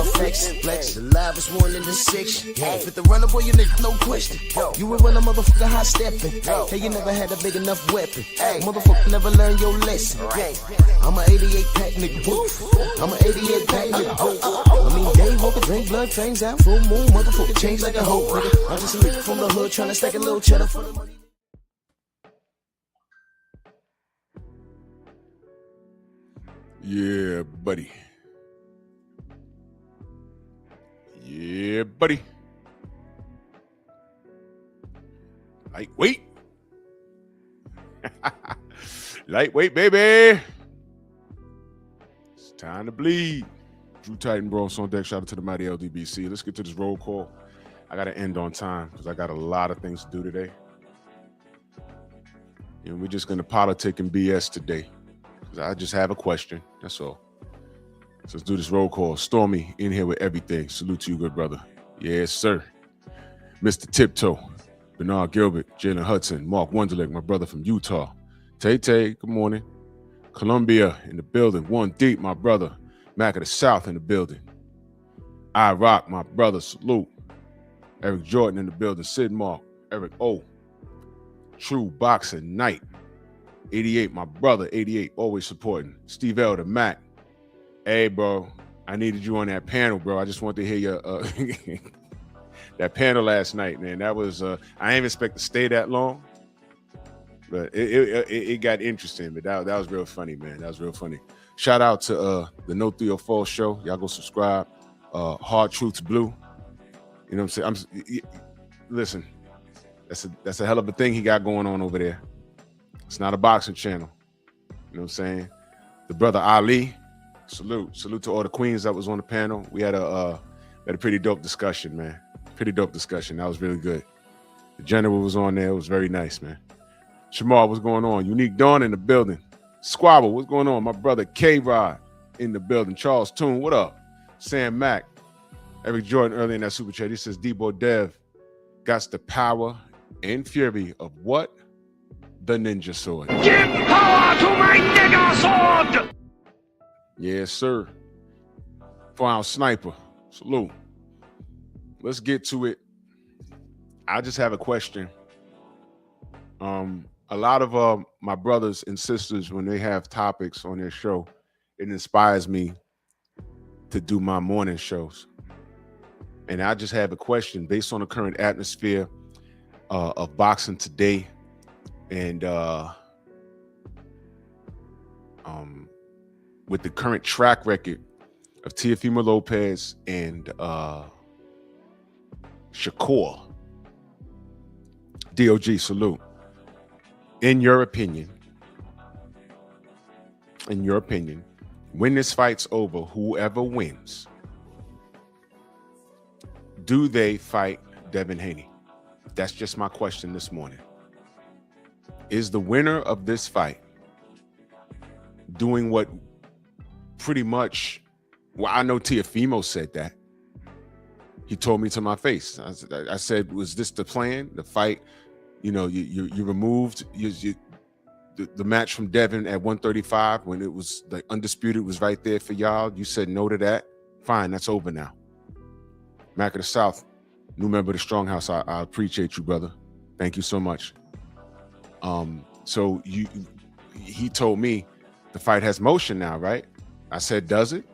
no flex. Flex, the live is 1 in the 6. Fit the runner, boy, you nigga, no question. You ain't run a motherfucker high stepping. Hey, you never had a big enough weapon. Motherfucker never learned your lesson. I'm a 88 pack nigga, woof. I'm a 88 pack nigga, woof. I mean, day walker, drink blood, trains out, full moon, motherfucker change like a hoe, nigga. I'm just a nigga from the hood trying to stack a little cheddar for the money. Yeah, buddy. Yeah, buddy. Lightweight. Lightweight, baby. It's time to bleed. Drew Titan Bros on deck. Shout out to the mighty LDBC. Let's get to this roll call. I got to end on time because I got a lot of things to do today. And we're just going to politic and BS today. I just have a question. That's all. So let's do this roll call. Stormy in here with everything. Salute to you, good brother. Yes, sir. Mr. Tiptoe, Bernard Gilbert, Jalen Hudson, Mark Wonderlick, my brother from Utah. Tay, good morning. Columbia in the building. One Deep, my brother. Mac of the South in the building. I Rock, my brother. Salute. Eric Jordan in the building. Sid Mark. Eric O. True Boxer Knight. 88, my brother, 88, always supporting. Steve L, the Mac. Hey, bro, I needed you on that panel, bro. I just wanted to hear your that panel last night, man. That was, I didn't expect to stay that long, but it got interesting, but that was real funny, man. That was real funny. Shout out to the No 304 show. Y'all go subscribe. Hard Truths Blue. You know what I'm saying? Listen, that's a hell of a thing he got going on over there. It's not a boxing channel. You know what I'm saying? The brother Ali, salute to all the queens that was on the panel. We had a pretty dope discussion, man. Pretty dope discussion. That was really good. The general was on there. It was very nice, man. Shamar, what's going on? Unique Dawn in the building. Squabble, what's going on? My brother K-Rod in the building. Charles Toon, what up? Sam Mack. Eric Jordan early in that super chat. He says Deebo Dev got the power and fury of what? The ninja sword. Give power to my nigga sword! Yes, sir. For our sniper. Salute. Let's get to it. I just have a question. A lot of my brothers and sisters, when they have topics on their show, it inspires me to do my morning shows. And I just have a question based on the current atmosphere of boxing today. And with the current track record of Teofimo Lopez and Shakur, DOG, salute. In your opinion, when this fight's over, whoever wins, do they fight Devin Haney? That's just my question this morning. Is the winner of this fight doing what pretty much, well, I know Teofimo said that. He told me to my face. I said, was this the plan? The fight, you know, you removed the match from Devin at 135 when it was like undisputed was right there for y'all. You said no to that. Fine, that's over now. Mac of the South, new member of the Stronghouse. I appreciate you, brother. Thank you so much. So he told me the fight has motion now, right? I said, does it?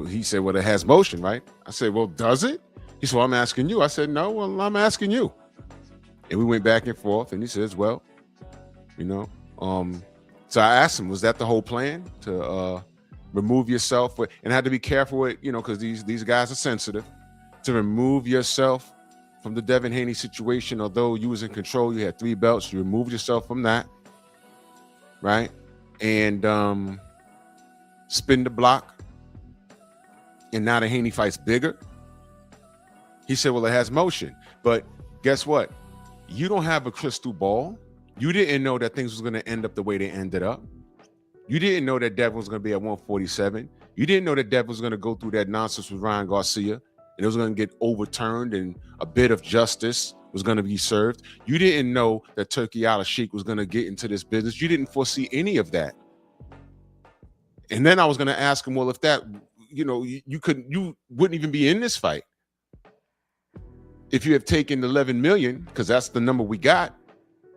He said, well, it has motion, right? I said, well, does it? He said, well, I'm asking you. I said, no, well, I'm asking you. And we went back and forth, and he says, well, you know, so I asked him, was that the whole plan to remove yourself and had to be careful with, you know, because these guys are sensitive, to remove yourself from the Devin Haney situation. Although you was in control, you had 3 belts, you removed yourself from that, right? And spin the block, and now the Haney fight's bigger. He said, well, it has motion, but guess what? You don't have a crystal ball. You didn't know that things was going to end up the way they ended up. You didn't know that Devin was going to be at 147. You didn't know that Devin was going to go through that nonsense with Ryan Garcia, and it was going to get overturned and a bit of justice was going to be served. You didn't know that Turki Al-Sheikh was going to get into this business. You didn't foresee any of that. And then I was going to ask him, well, if that you wouldn't even be in this fight if you have taken 11 million, because that's the number we got.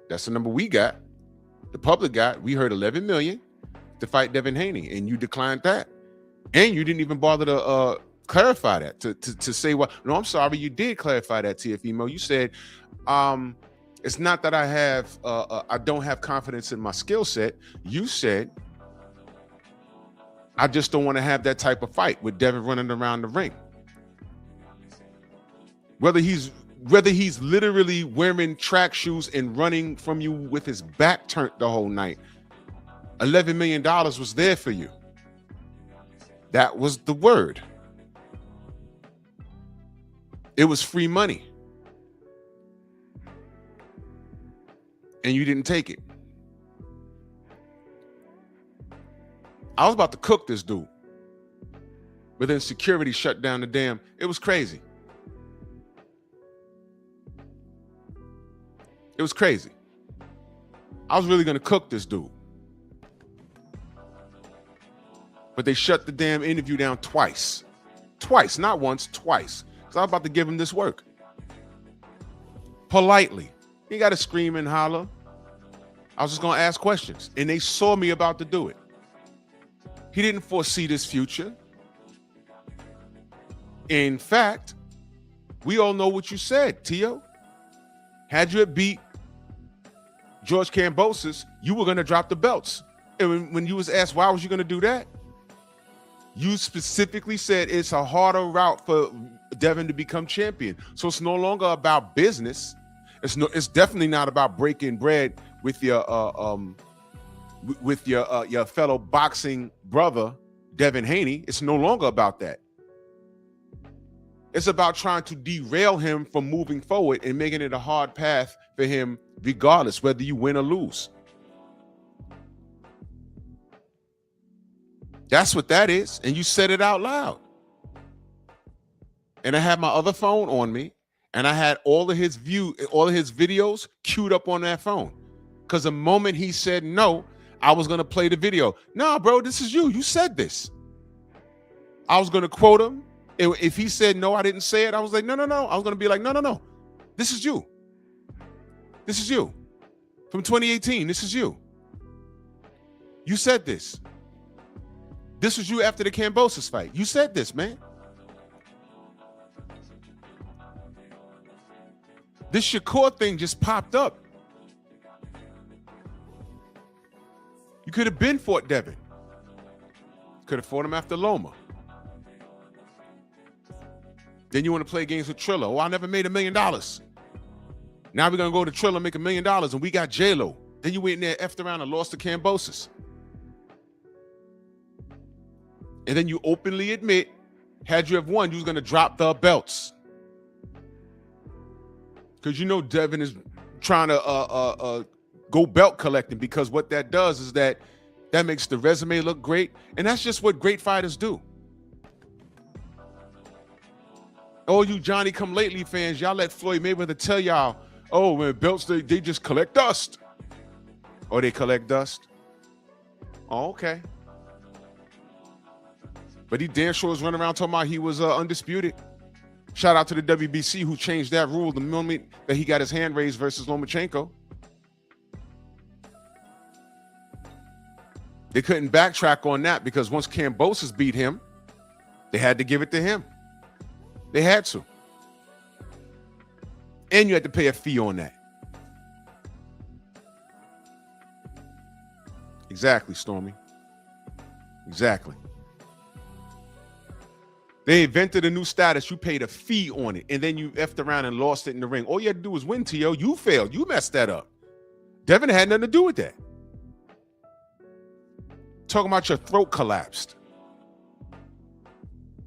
That's the number we got. The public got. We heard 11 million to fight Devin Haney, and you declined that, and you didn't even bother to clarify that to say, well, no, I'm sorry, you did clarify that, TFEMO. You said, it's not that I don't have confidence in my skill set. You said, I just don't want to have that type of fight with Devin running around the ring. Whether he's literally wearing track shoes and running from you with his back turned the whole night, $11 million was there for you. That was the word. It was free money. And you didn't take it. I was about to cook this dude, but then security shut down the dam. It was crazy. It was crazy. I was really going to cook this dude, but they shut the damn interview down twice. Twice, not once, twice. Because I was about to give him this work. Politely. You got to scream and holler. I was just going to ask questions. And they saw me about to do it. He didn't foresee this future. In fact, we all know what you said, Tio. Had you beat George Kambosos, you were going to drop the belts. And when you was asked, why was you going to do that? You specifically said it's a harder route for Devin to become champion. So it's no longer about business. It's definitely not about breaking bread with your fellow boxing brother, Devin Haney. It's no longer about that. It's about trying to derail him from moving forward and making it a hard path for him, regardless whether you win or lose. That's what that is. And you said it out loud. And I had my other phone on me, and I had all of his videos queued up on that phone. Because the moment he said no, I was going to play the video. Nah, bro, this is you. You said this. I was going to quote him. If he said no, I didn't say it, I was like, no. I was going to be like, no. This is you. This is you. From 2018, this is you. You said this. This was you after the Kambosos fight. You said this, man. This Shakur thing just popped up. You could have been fought Devin. Could have fought him after Loma. Then you want to play games with Triller. Oh, I never made $1 million. Now we're going to go to Triller and make $1 million, and we got J-Lo. Then you went in there, effed around, and lost to Kambosos. And then you openly admit, had you have won, you was going to drop the belts. Because you know Devin is trying to go belt collecting, because what that does is that makes the resume look great. And that's just what great fighters do. All you Johnny-come-lately fans, y'all let Floyd Mayweather tell y'all, oh, when belts, they just collect dust. Oh, they collect dust? Oh, okay. But he damn sure was running around talking about he was undisputed. Shout out to the WBC who changed that rule the moment that he got his hand raised versus Lomachenko. They couldn't backtrack on that because once Kambosos beat him, they had to give it to him. They had to. And you had to pay a fee on that. Exactly, Stormy. Exactly. They invented a new status. You paid a fee on it, and then you effed around and lost it in the ring. All you had to do was win, T.O. You failed. You messed that up. Devin had nothing to do with that. Talking about your throat collapsed.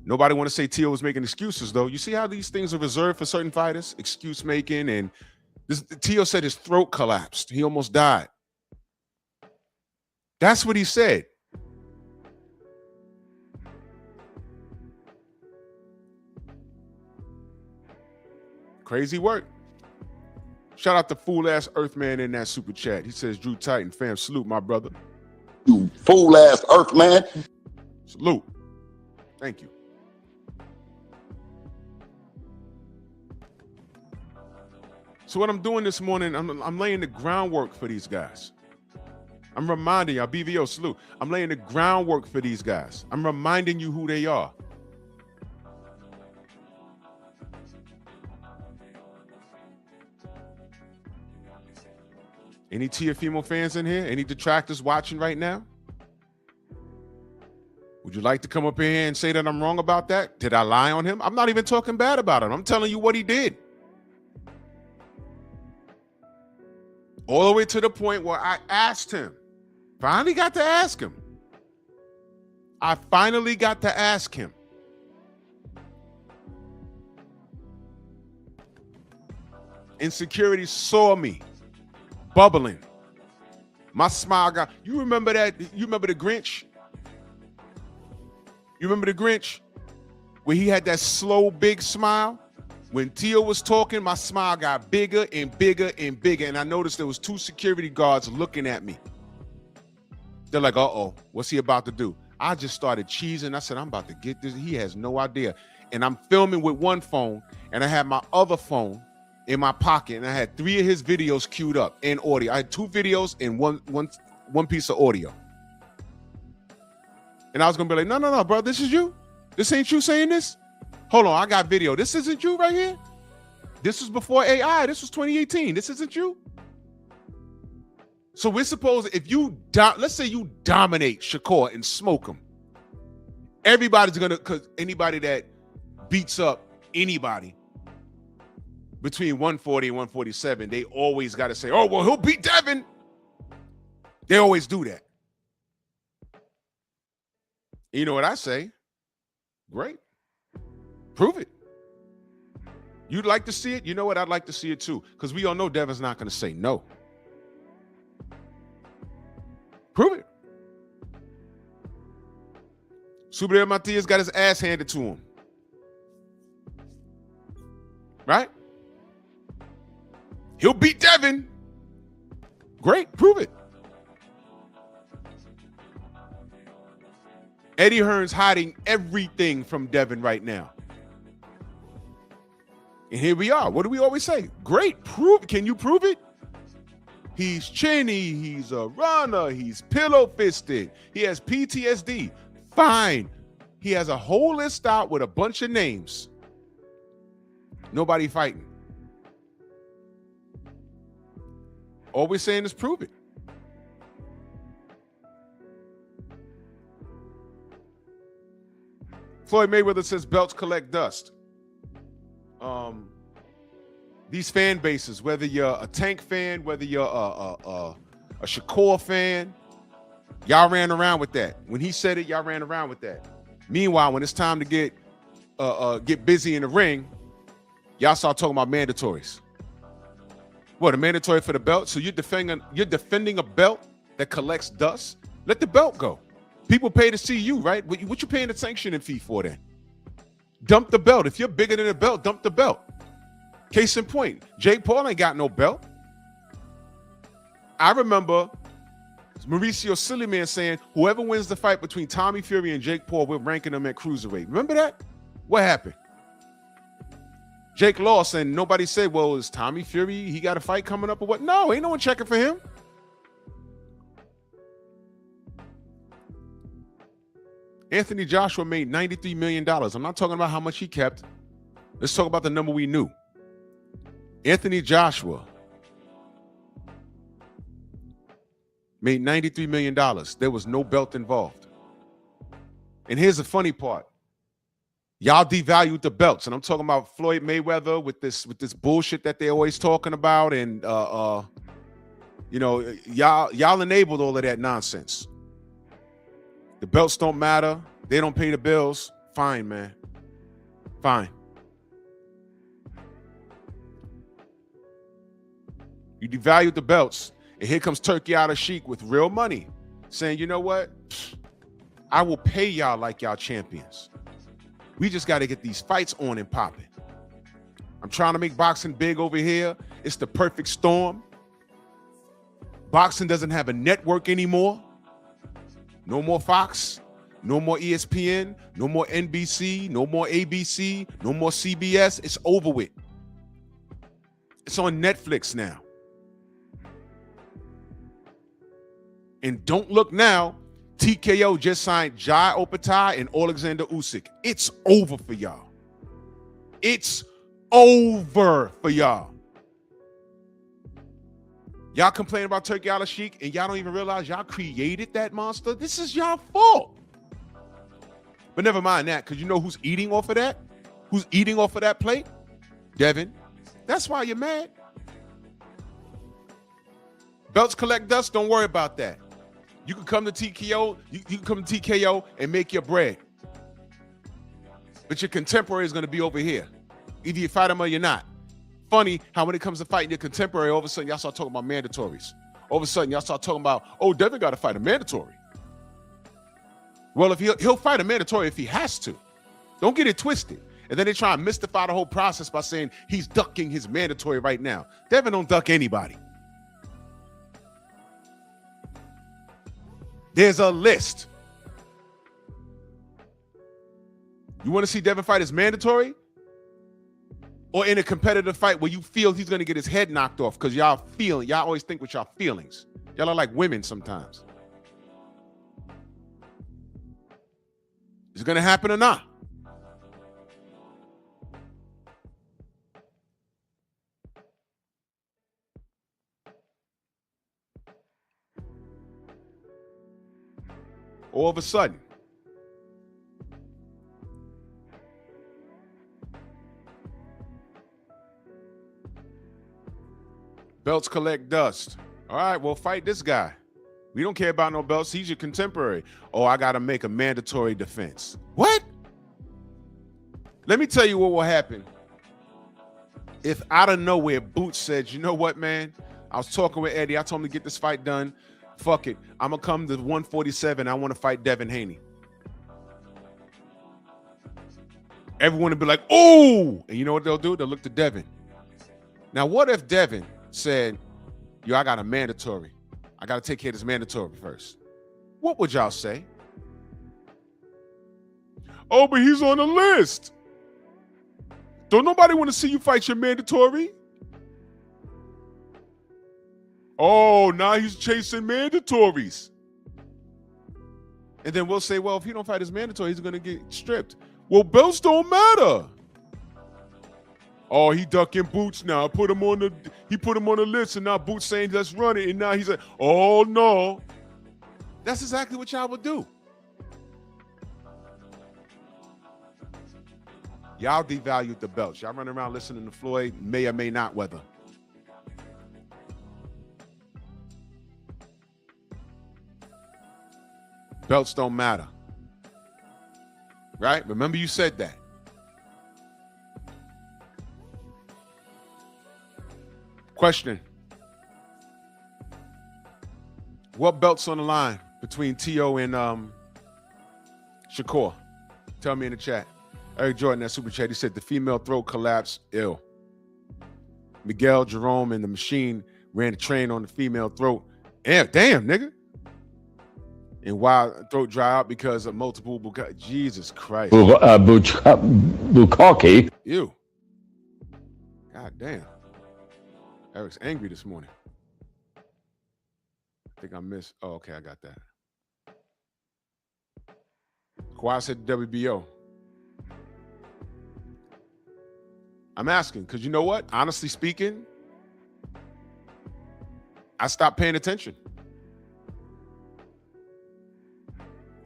Nobody want to say T.O. was making excuses, though. You see how these things are reserved for certain fighters? Excuse making. And T.O. said his throat collapsed. He almost died. That's what he said. Crazy work. Shout out to fool-ass Earthman in that super chat. He says, Drew Titan, fam, salute, my brother. You fool-ass Earthman. Salute. Thank you. So what I'm doing this morning, I'm laying the groundwork for these guys. I'm reminding y'all, BVO salute. I'm laying the groundwork for these guys. I'm reminding you who they are. Any Tiafimo fans in here? Any detractors watching right now? Would you like to come up here and say that I'm wrong about that? Did I lie on him? I'm not even talking bad about him. I'm telling you what he did. All the way to the point where I asked him. Finally got to ask him. I finally got to ask him. Insecurity saw me bubbling. My smile got, you remember that? You remember the Grinch? You remember the Grinch? Where he had that slow, big smile? When Tio was talking, my smile got bigger and bigger and bigger. And I noticed there was 2 security guards looking at me. They're like, uh-oh, what's he about to do? I just started cheesing. I said, I'm about to get this. He has no idea. And I'm filming with one phone, and I had my other phone in my pocket, and I had 3 of his videos queued up and audio. I had 2 videos and one piece of audio. And I was gonna be like, no, bro, this is you? This ain't you saying this? Hold on, I got video. This isn't you right here? This was before AI. This was 2018. This isn't you? So we're supposed, if you, let's say you dominate Shakur and smoke him. Everybody's gonna, because anybody that beats up anybody between 140 and 147, they always got to say, oh, well, he'll beat Devin. They always do that. You know what I say? Great. Prove it. You'd like to see it? You know what? I'd like to see it too, because we all know Devin's not going to say no. Prove it. Super Matias got his ass handed to him. Right? He'll beat Devin. Great. Prove it. Eddie Hearn's hiding everything from Devin right now. And here we are. What do we always say? Great. Prove. Can you prove it? He's chinny. He's a runner. He's pillow-fisted. He has PTSD. Fine. He has a whole list out with a bunch of names. Nobody fighting. All we're saying is prove it. Floyd Mayweather says belts collect dust. These fan bases, whether you're a Tank fan, whether you're a Shakur fan, y'all ran around with that. When he said it, y'all ran around with that. Meanwhile, when it's time to get busy in the ring, y'all start talking about mandatories. What, a mandatory for the belt? So you're defending a belt that collects dust? Let the belt go. People pay to see you, right? What you paying the sanctioning fee for then? Dump the belt. If you're bigger than the belt, dump the belt. Case in point, Jake Paul ain't got no belt. I remember Mauricio Silliman saying, whoever wins the fight between Tommy Fury and Jake Paul, we're ranking them at cruiserweight. Remember that? What happened? Jake lost, and nobody said, well, is Tommy Fury, he got a fight coming up or what? No, ain't no one checking for him. Anthony Joshua made $93 million. I'm not talking about how much he kept. Let's talk about the number we knew. Anthony Joshua made $93 million. There was no belt involved. And here's the funny part. Y'all devalued the belts. And I'm talking about Floyd Mayweather with this bullshit that they're always talking about. And, you know, y'all enabled all of that nonsense. The belts don't matter. They don't pay the bills. Fine, man. Fine. You devalued the belts, and here comes Turkey Out of Sheik with real money, saying, you know what? I will pay y'all like y'all champions. We just got to get these fights on and popping. I'm trying to make boxing big over here. It's the perfect storm. Boxing doesn't have a network anymore. No more Fox. No more ESPN, no more NBC, no more ABC, no more CBS. It's over with. It's on Netflix now. And don't look now, TKO just signed Jai Opetaia and Alexander Usyk. It's over for y'all. It's over for y'all. Y'all complain about Turkey Al-Sheikh and y'all don't even realize y'all created that monster. This is y'all fault. But never mind that, because you know who's eating off of that? Who's eating off of that plate? Devin. That's why you're mad. Belts collect dust, don't worry about that. You can come to TKO, you can come to TKO and make your bread. But your contemporary is going to be over here. Either you fight him or you're not. Funny how when it comes to fighting your contemporary, all of a sudden y'all start talking about mandatories. All of a sudden y'all start talking about, oh, Devin got to fight a mandatory. Well, if he'll fight a mandatory if he has to. Don't get it twisted. And then they try and mystify the whole process by saying he's ducking his mandatory right now. Devin don't duck anybody. There's a list. You want to see Devin fight as mandatory? Or in a competitive fight where you feel he's going to get his head knocked off because y'all always think with y'all feelings. Y'all are like women sometimes. Is it going to happen or not? All of a sudden, belts collect dust. All right, well, fight this guy. We don't care about no belts. He's your contemporary. Oh, I got to make a mandatory defense. What? Let me tell you what will happen if out of nowhere Boots said, you know what, man? I was talking with Eddie. I told him to get this fight done. Fuck it. I'm going to come to 147. I want to fight Devin Haney. Everyone will be like, oh! And you know what they'll do? They'll look to Devin. Now, what if Devin said, yo, I got a mandatory. I got to take care of this mandatory first. What would y'all say? Oh, but he's on the list. Don't nobody want to see you fight your mandatory? Oh, now he's chasing mandatories. And then we'll say, well, if he don't fight his mandatory, he's going to get stripped. Well, belts don't matter. Oh, he ducking Boots now. He put him on the list, and now Boots saying let's run it, and now he's like, oh no. That's exactly what y'all would do. Y'all devalued the belts. Y'all run around listening to Floyd, may or may not weather. Belts don't matter. Right? Remember you said that. Question. What belt's on the line between T.O. and Shakur? Tell me in the chat. Eric Jordan, that super chat, he said the female throat collapse, ill. Miguel Jerome and the Machine ran a train on the female throat. Damn, nigga. And why throat dry out because of multiple Jesus Christ. Bukaki. Ew. God damn. Eric's angry this morning. I think I missed. Oh, okay, I got that. Kawhi said WBO. I'm asking, because you know what? Honestly speaking, I stopped paying attention.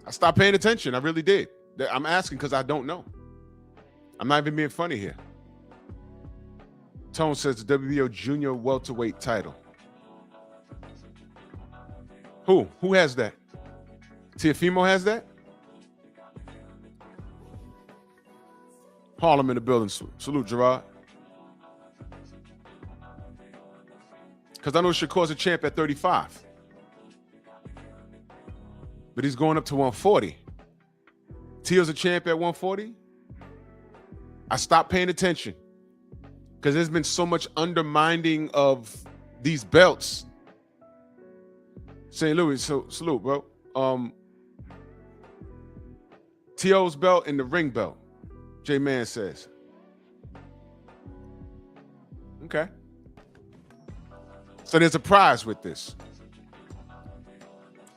I really did. I'm asking because I don't know. I'm not even being funny here. Tone says the WBO junior welterweight title. Who has that? Teofimo has that? Harlem in the building. Salute, Gerard. Because I know Shakur's a champ at 35. But he's going up to 140. Teo's a champ at 140. I stopped paying attention because there's been so much undermining of these belts. St. Louis, so salute, bro. T.O.'s belt and the ring belt. J-Man says. Okay. So there's a prize with this.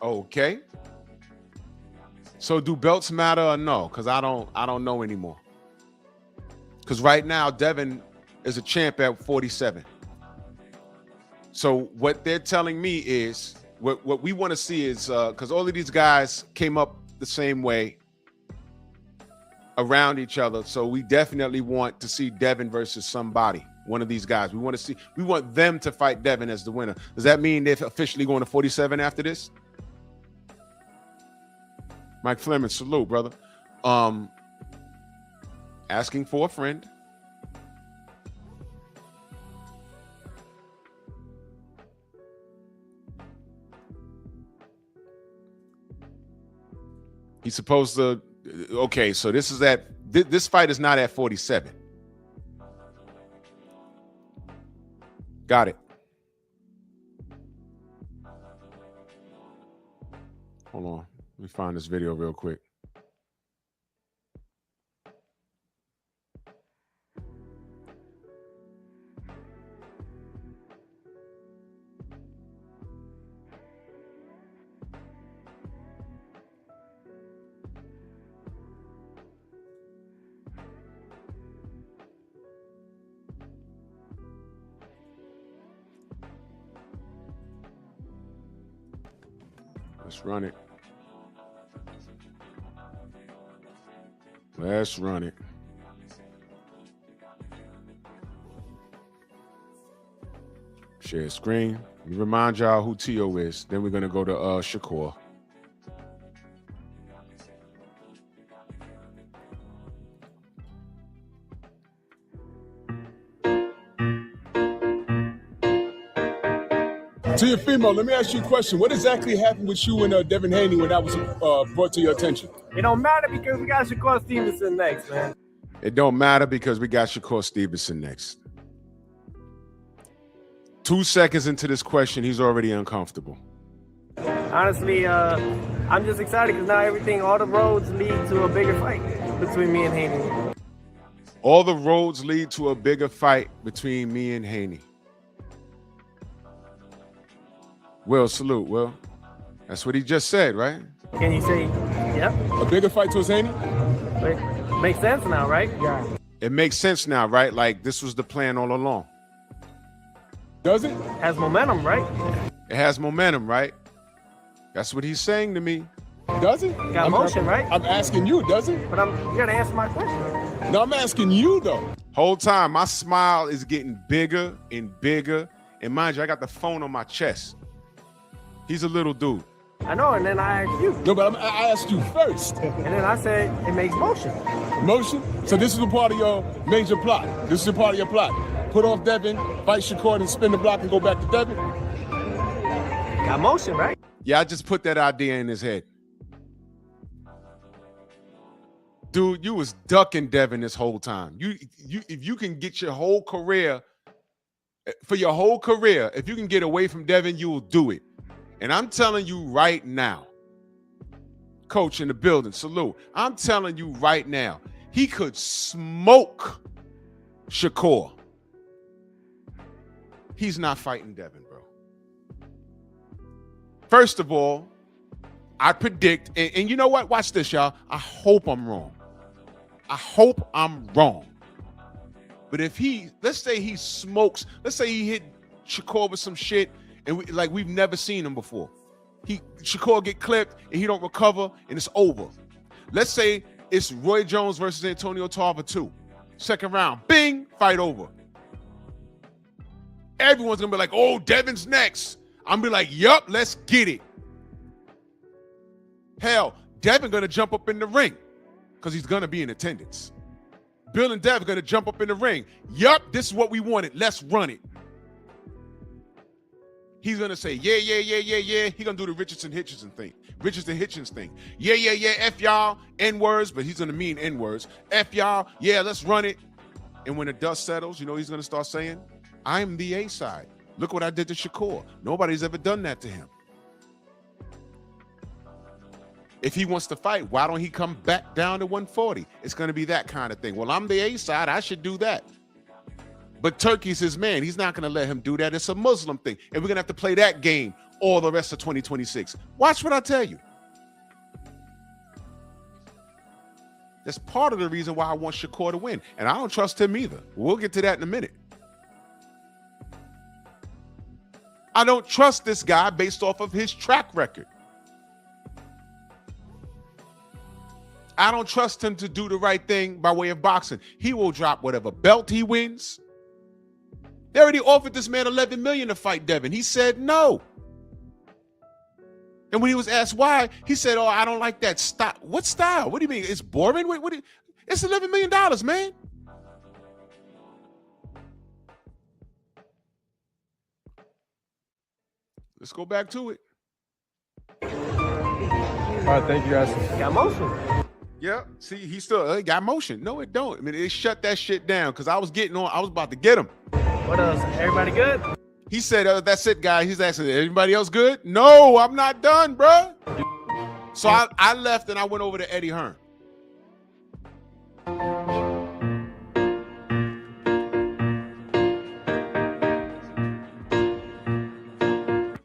Okay. So do belts matter or no? Because I don't know anymore. Because right now, Devin is a champ at 47. So what they're telling me is, what we want to see is, because all of these guys came up the same way around each other. So we definitely want to see Devin versus somebody, one of these guys. We want them to fight Devin as the winner. Does that mean they're officially going to 47 after this? Mike Fleming, salute, brother. Asking for a friend. He's supposed to. Okay, so this is this fight is not at 47. Got it. Hold on. Let me find this video real quick. Let's run it. Let's run it. Share screen. Let me remind y'all who T.O. is. Then we're going to go to Shakur. To your female, let me ask you a question. What exactly happened with you and Devin Haney when that was brought to your attention? It don't matter because we got Shakur Stevenson next, man. It don't matter because we got Shakur Stevenson next. 2 seconds into this question, he's already uncomfortable. Honestly, I'm just excited because now all the roads lead to a bigger fight between me and Haney. All the roads lead to a bigger fight between me and Haney. Will, salute, Will. That's what he just said, right? Can you say, yep? A bigger fight towards Haney? Makes sense now, right? Yeah. It makes sense now, right? Like this was the plan all along. Does it? Has momentum, right? It has momentum, right? That's what he's saying to me. Does it? Got motion, right? I'm asking you, does it? But you gotta answer my question. No, I'm asking you though. Whole time, my smile is getting bigger and bigger. And mind you, I got the phone on my chest. He's a little dude. I know, and then I asked you. No, but I asked you first. And then I said it makes motion. Motion? So this is a part of your major plot. This is a part of your plot. Put off Devin, fight Shakur, and spin the block and go back to Devin. Got motion, right? Yeah, I just put that idea in his head. Dude, you was ducking Devin this whole time. If you can get your whole career, for your whole career, if you can get away from Devin, you will do it. And I'm telling you right now, coach in the building, salute. I'm telling you right now, he could smoke Shakur. He's not fighting Devin, bro. First of all, I predict, and you know what? Watch this, y'all. I hope I'm wrong. I hope I'm wrong. But if let's say he smokes, let's say he hit Shakur with some shit, and we've never seen him before. Shakur get clipped and he don't recover and it's over. Let's say it's Roy Jones versus Antonio Tarver 2. Second round, bing, fight over. Everyone's gonna be like, oh, Devin's next. I'm gonna be like, yup, let's get it. Hell, Devin gonna jump up in the ring because he's gonna be in attendance. Bill and Dev gonna jump up in the ring. Yup, this is what we wanted. Let's run it. He's gonna say, yeah. He's gonna do the Richardson Hitchens thing. Yeah. F y'all, N-words, but he's gonna mean N-words. F y'all, yeah, let's run it. And when the dust settles, you know he's gonna start saying, I'm the A-side. Look what I did to Shakur. Nobody's ever done that to him. If he wants to fight, why don't he come back down to 140? It's going to be that kind of thing. Well, I'm the A side. I should do that. But Turkey's his man. He's not going to let him do that. It's a Muslim thing. And we're going to have to play that game all the rest of 2026. Watch what I tell you. That's part of the reason why I want Shakur to win. And I don't trust him either. We'll get to that in a minute. I don't trust this guy based off of his track record. I don't trust him to do the right thing by way of boxing. He will drop whatever belt he wins. They already offered this man $11 million to fight Devin. He said no. And when he was asked why, he said, "Oh, I don't like that style." What style? What do you mean? It's boring? It's $11 million, man. Let's go back to it. All right, thank you guys. Got motion. Yeah, see, he still got motion. No, it don't. I mean, it shut that shit down because I was about to get him. What else? Everybody good? He said, "That's it, guy." He's asking, "Everybody else good?" No, I'm not done, bro. So I left and I went over to Eddie Hearn.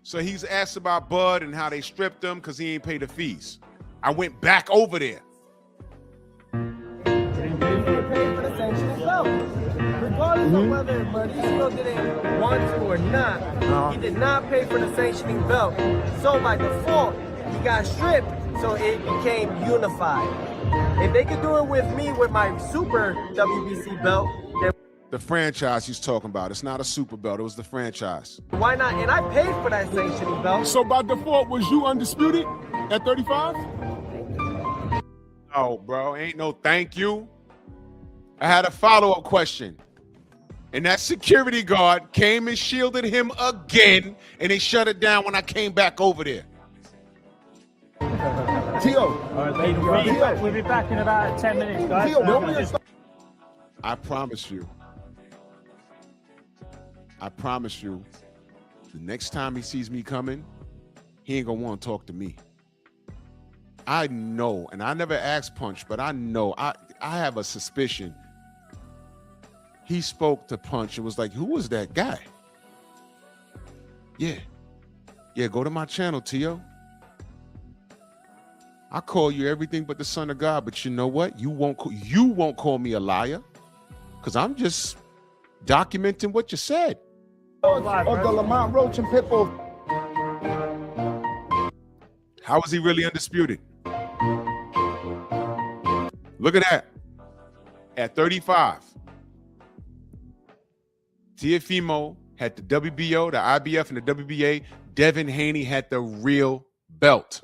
So he's asked about Bud and how they stripped him because he ain't paid the fees. I went back over there. Regardless of whether Mauricio didn't want to or not, he did not pay for the sanctioning belt. So by default, he got stripped, so it became unified. If they could do it with me with my super WBC belt, then The franchise he's talking about. It's not a super belt. It was the franchise. why not? And I paid for that sanctioning belt. So by default, was you undisputed at 35? Oh, bro, ain't no thank you. I had a follow-up question. And that security guard came and shielded him again, and they shut it down when I came back over there. Tio, All right, thank you guys. we'll be back in about 10 minutes, guys. I promise you, the next time he sees me coming, he ain't gonna want to talk to me. I know, and I never asked Punch, but I know, I have a suspicion. He spoke to Punch and was like, "Who was that guy?" Yeah, go to my channel, Tio. I call you everything but the son of God, but you know what? You won't call me a liar, because I'm just documenting what you said. Of the Lamont Roach and Pitbull. How is he really undisputed? Look at that. At 35, Teofimo had the WBO, the IBF, and the WBA. Devin Haney had the real belt.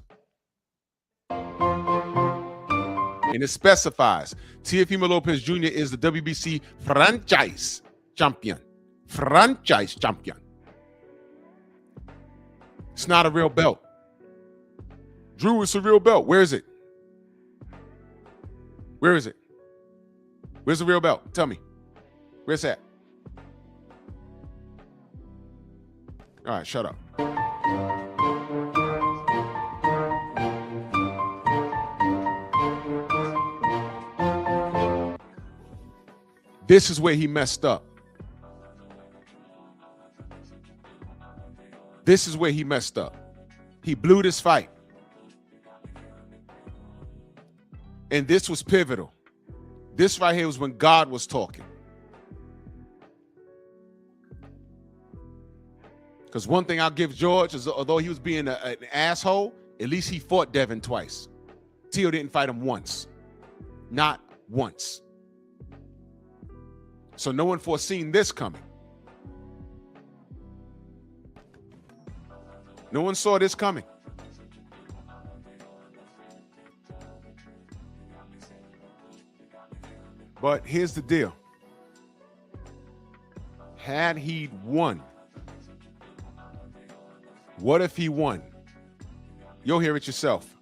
And it specifies Teofimo Lopez Jr. is the WBC franchise champion. Franchise champion. It's not a real belt. Drew, it's a real belt. Where is it? Where is it? Where's the real belt? Tell me. Where's that? All right, shut up. This is where he messed up. This is where he messed up. He blew this fight. And this was pivotal. This right here was when God was talking. Because one thing I'll give George is, although he was being an asshole, at least he fought Devin twice. Tio didn't fight him once. Not once. So no one foreseen this coming. No one saw this coming. But here's the deal. Had he won, what if he won? You'll hear it yourself.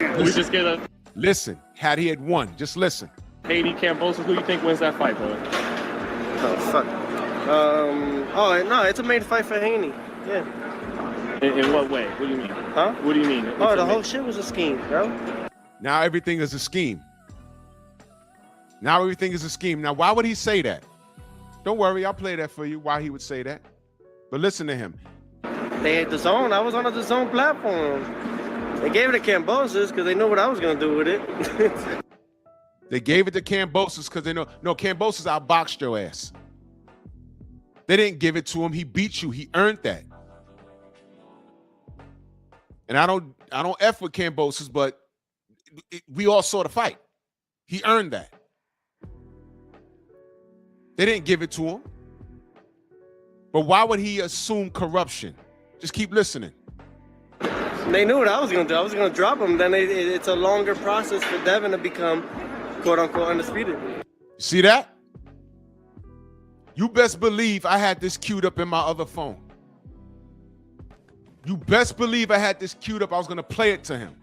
We just get a Listen, had he had won, just listen. Haney Cambosa. Who you think wins that fight, bro? Oh, fuck. No, it's a made fight for Haney. Yeah. In what way? What do you mean? Huh? What do you mean? Oh, the whole shit was a scheme, bro. Now everything is a scheme. Now everything is a scheme. Now, why would he say that? Don't worry, I'll play that for you, why he would say that. But listen to him. They had the zone. I was on the zone platform. They gave it to Cambosis because they knew what I was going to do with it. They gave it to Cambosis because they know. No, Cambosis outboxed your ass. They didn't give it to him. He beat you. He earned that. And I don't F with Cambosis, but we all saw the fight. He earned that. They didn't give it to him. But why would he assume corruption? Just keep listening. They knew what I was going to do. I was going to drop him. Then it's a longer process for Devin to become, quote unquote, undisputed. You see that? You best believe I had this queued up in my other phone. You best believe I had this queued up. I was going to play it to him.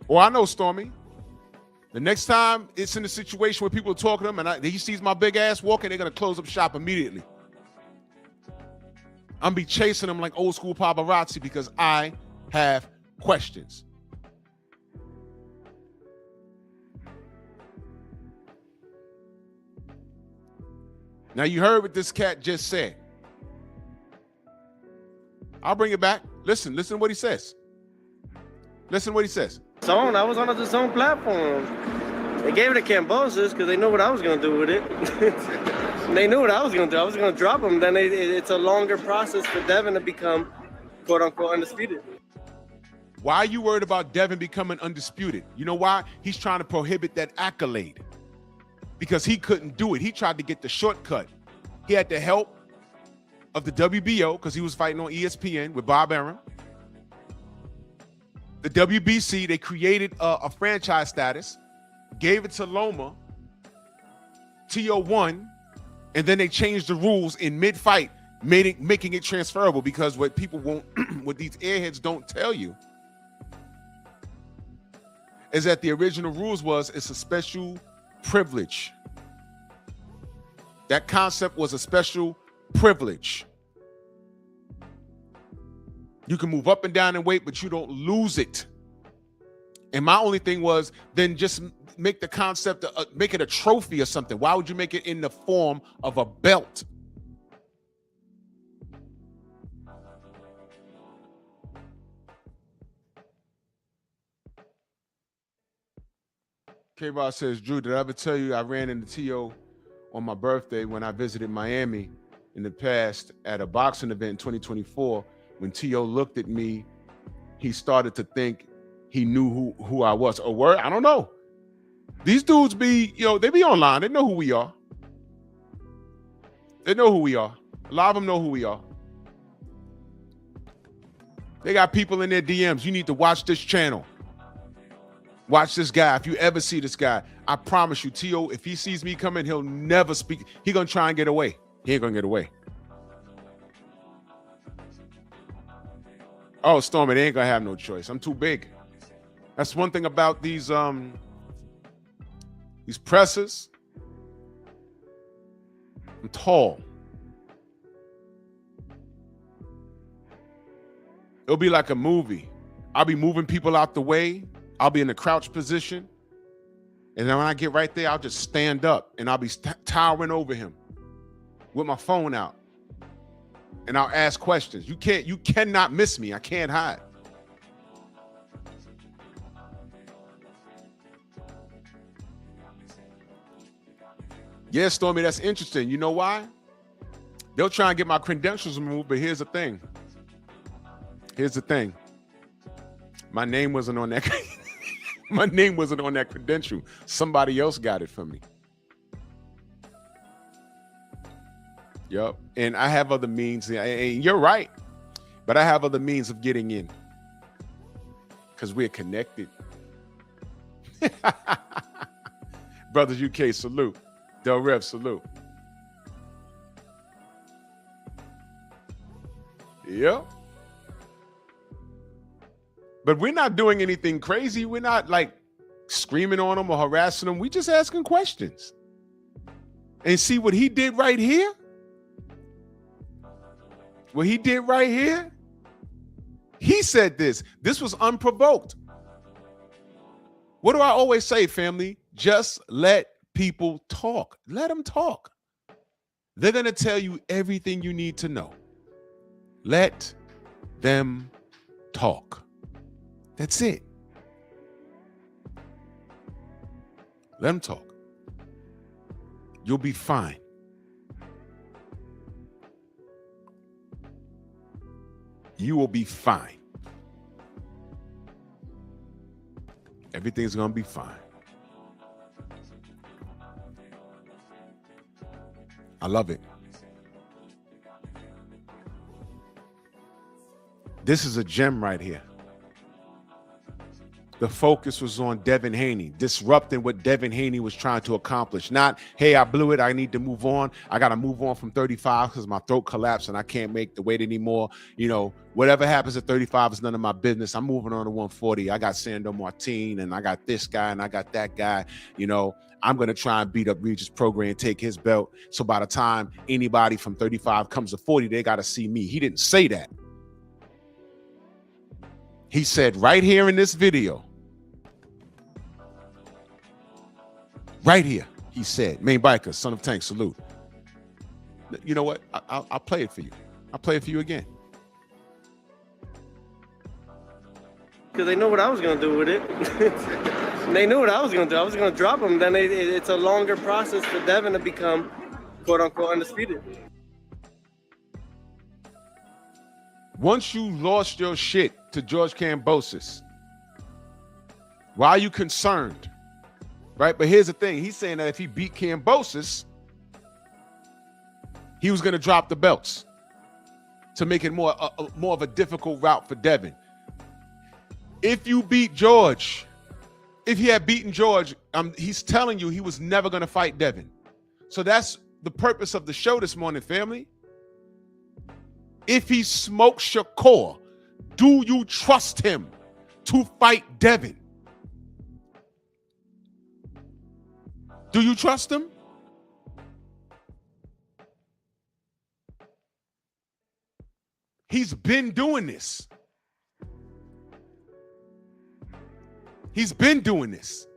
Oh, I know, Stormy. The next time it's in a situation where people are talking to him and he sees my big ass walking, they're going to close up shop immediately. I'm be chasing him like old school paparazzi because I have questions. Now you heard what this cat just said. I'll bring it back. Listen to what he says. Listen to what he says. Zone. I was on the zone platform. They gave it to Cambosis because they knew what I was going to do with it. They knew what I was going to do. I was going to drop him. Then it's a longer process for Devin to become, quote unquote, undisputed. Why are you worried about Devin becoming undisputed? You know why? He's trying to prohibit that accolade because he couldn't do it. He tried to get the shortcut. He had the help of the WBO because he was fighting on ESPN with Bob Arum. The WBC, they created a franchise status, gave it to Loma, TO won, and then they changed the rules in mid-fight, making it transferable because what people won't, what these airheads don't tell you is that the original rules was it's a special privilege. That concept was a special privilege. You can move up and down in weight, but you don't lose it. And my only thing was then just make the concept, make it a trophy or something. Why would you make it in the form of a belt? K-Rod says, Drew, did I ever tell you I ran into T.O. on my birthday when I visited Miami in the past at a boxing event in 2024? When T.O. looked at me, he started to think he knew who I was. A word? I don't know. These dudes be, they be online. They know who we are. They know who we are. A lot of them know who we are. They got people in their DMs. You need to watch this channel. Watch this guy. If you ever see this guy, I promise you, T.O., if he sees me coming, he'll never speak. He gonna try and get away. He ain't gonna get away. Oh, Stormy, they ain't gonna have no choice. I'm too big. That's one thing about these pressers. I'm tall. It'll be like a movie. I'll be moving people out the way. I'll be in the crouch position. And then when I get right there, I'll just stand up and I'll be towering over him with my phone out. And I'll ask questions. You cannot miss me. I can't hide. Yeah, Stormy, that's interesting. You know why? They'll try and get my credentials removed, but here's the thing. Here's the thing. My name wasn't on that. My name wasn't on that credential. Somebody else got it for me. Yep. And I have other means. And you're right. But I have other means of getting in. Because we're connected. Brothers UK, salute. Del Rev, salute. Yep. But we're not doing anything crazy. We're not like screaming on them or harassing them. We just asking questions. And see what he did right here? What he did right here, he said this. This was unprovoked. What do I always say, family? Just let people talk. Let them talk. They're going to tell you everything you need to know. Let them talk. That's it. Let them talk. You'll be fine. You will be fine. Everything's going to be fine. I love it. This is a gem right here. The focus was on Devin Haney, disrupting what Devin Haney was trying to accomplish. Not, hey, I blew it, I need to move on. I got to move on from 35 because my throat collapsed and I can't make the weight anymore. You know, whatever happens at 35 is none of my business. I'm moving on to 140. I got Sando Martin and I got this guy and I got that guy. You know, I'm going to try and beat up Regis Prograis and take his belt. So by the time anybody from 35 comes to 40, they got to see me. He didn't say that. He said right here in this video, right here, he said, Main Biker, Son of Tank, salute. You know what? I'll play it for you. I'll play it for you again. Because they know what I was going to do with it. They knew what I was going to do. I was going to drop him. Then it's a longer process for Devin to become, quote unquote, undisputed. Once you lost your shit to George Kambosos, why are you concerned? Right? But here's the thing. He's saying that if he beat Kambosos, he was going to drop the belts to make it more of a difficult route for Devin. If you beat George, if he had beaten George, he's telling you he was never going to fight Devin. So that's the purpose of the show this morning, family. If he smokes Shakur, do you trust him to fight Devin? Do you trust him? He's been doing this. He's been doing this.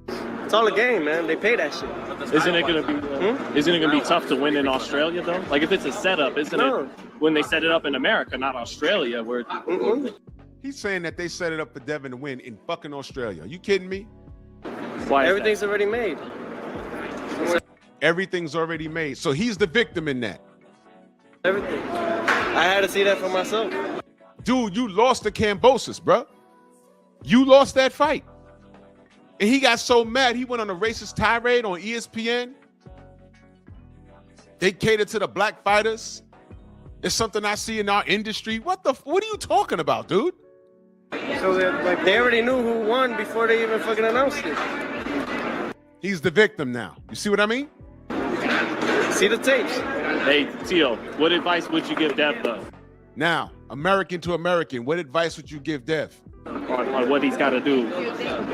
It's all a game, man. They pay that shit. Isn't it gonna be tough to win in Australia though? Like if it's a setup, isn't it when they set it up in America, not Australia? Where He's saying that they set it up for Devin to win in fucking Australia. Are you kidding me? why is Everything's already made. Everything's already made. So he's the victim in that. Everything. I had to see that for myself. Dude, you lost to Kambosos, bro. You lost that fight. And he got so mad, he went on a racist tirade on ESPN. They cater to the black fighters. It's something I see in our industry. What are you talking about, dude? So they already knew who won before they even fucking announced it. He's the victim now. You see what I mean? See the tapes. Hey, Tio, what advice would you give Dev though? Now, American to American, what advice would you give Dev? On what he's got to do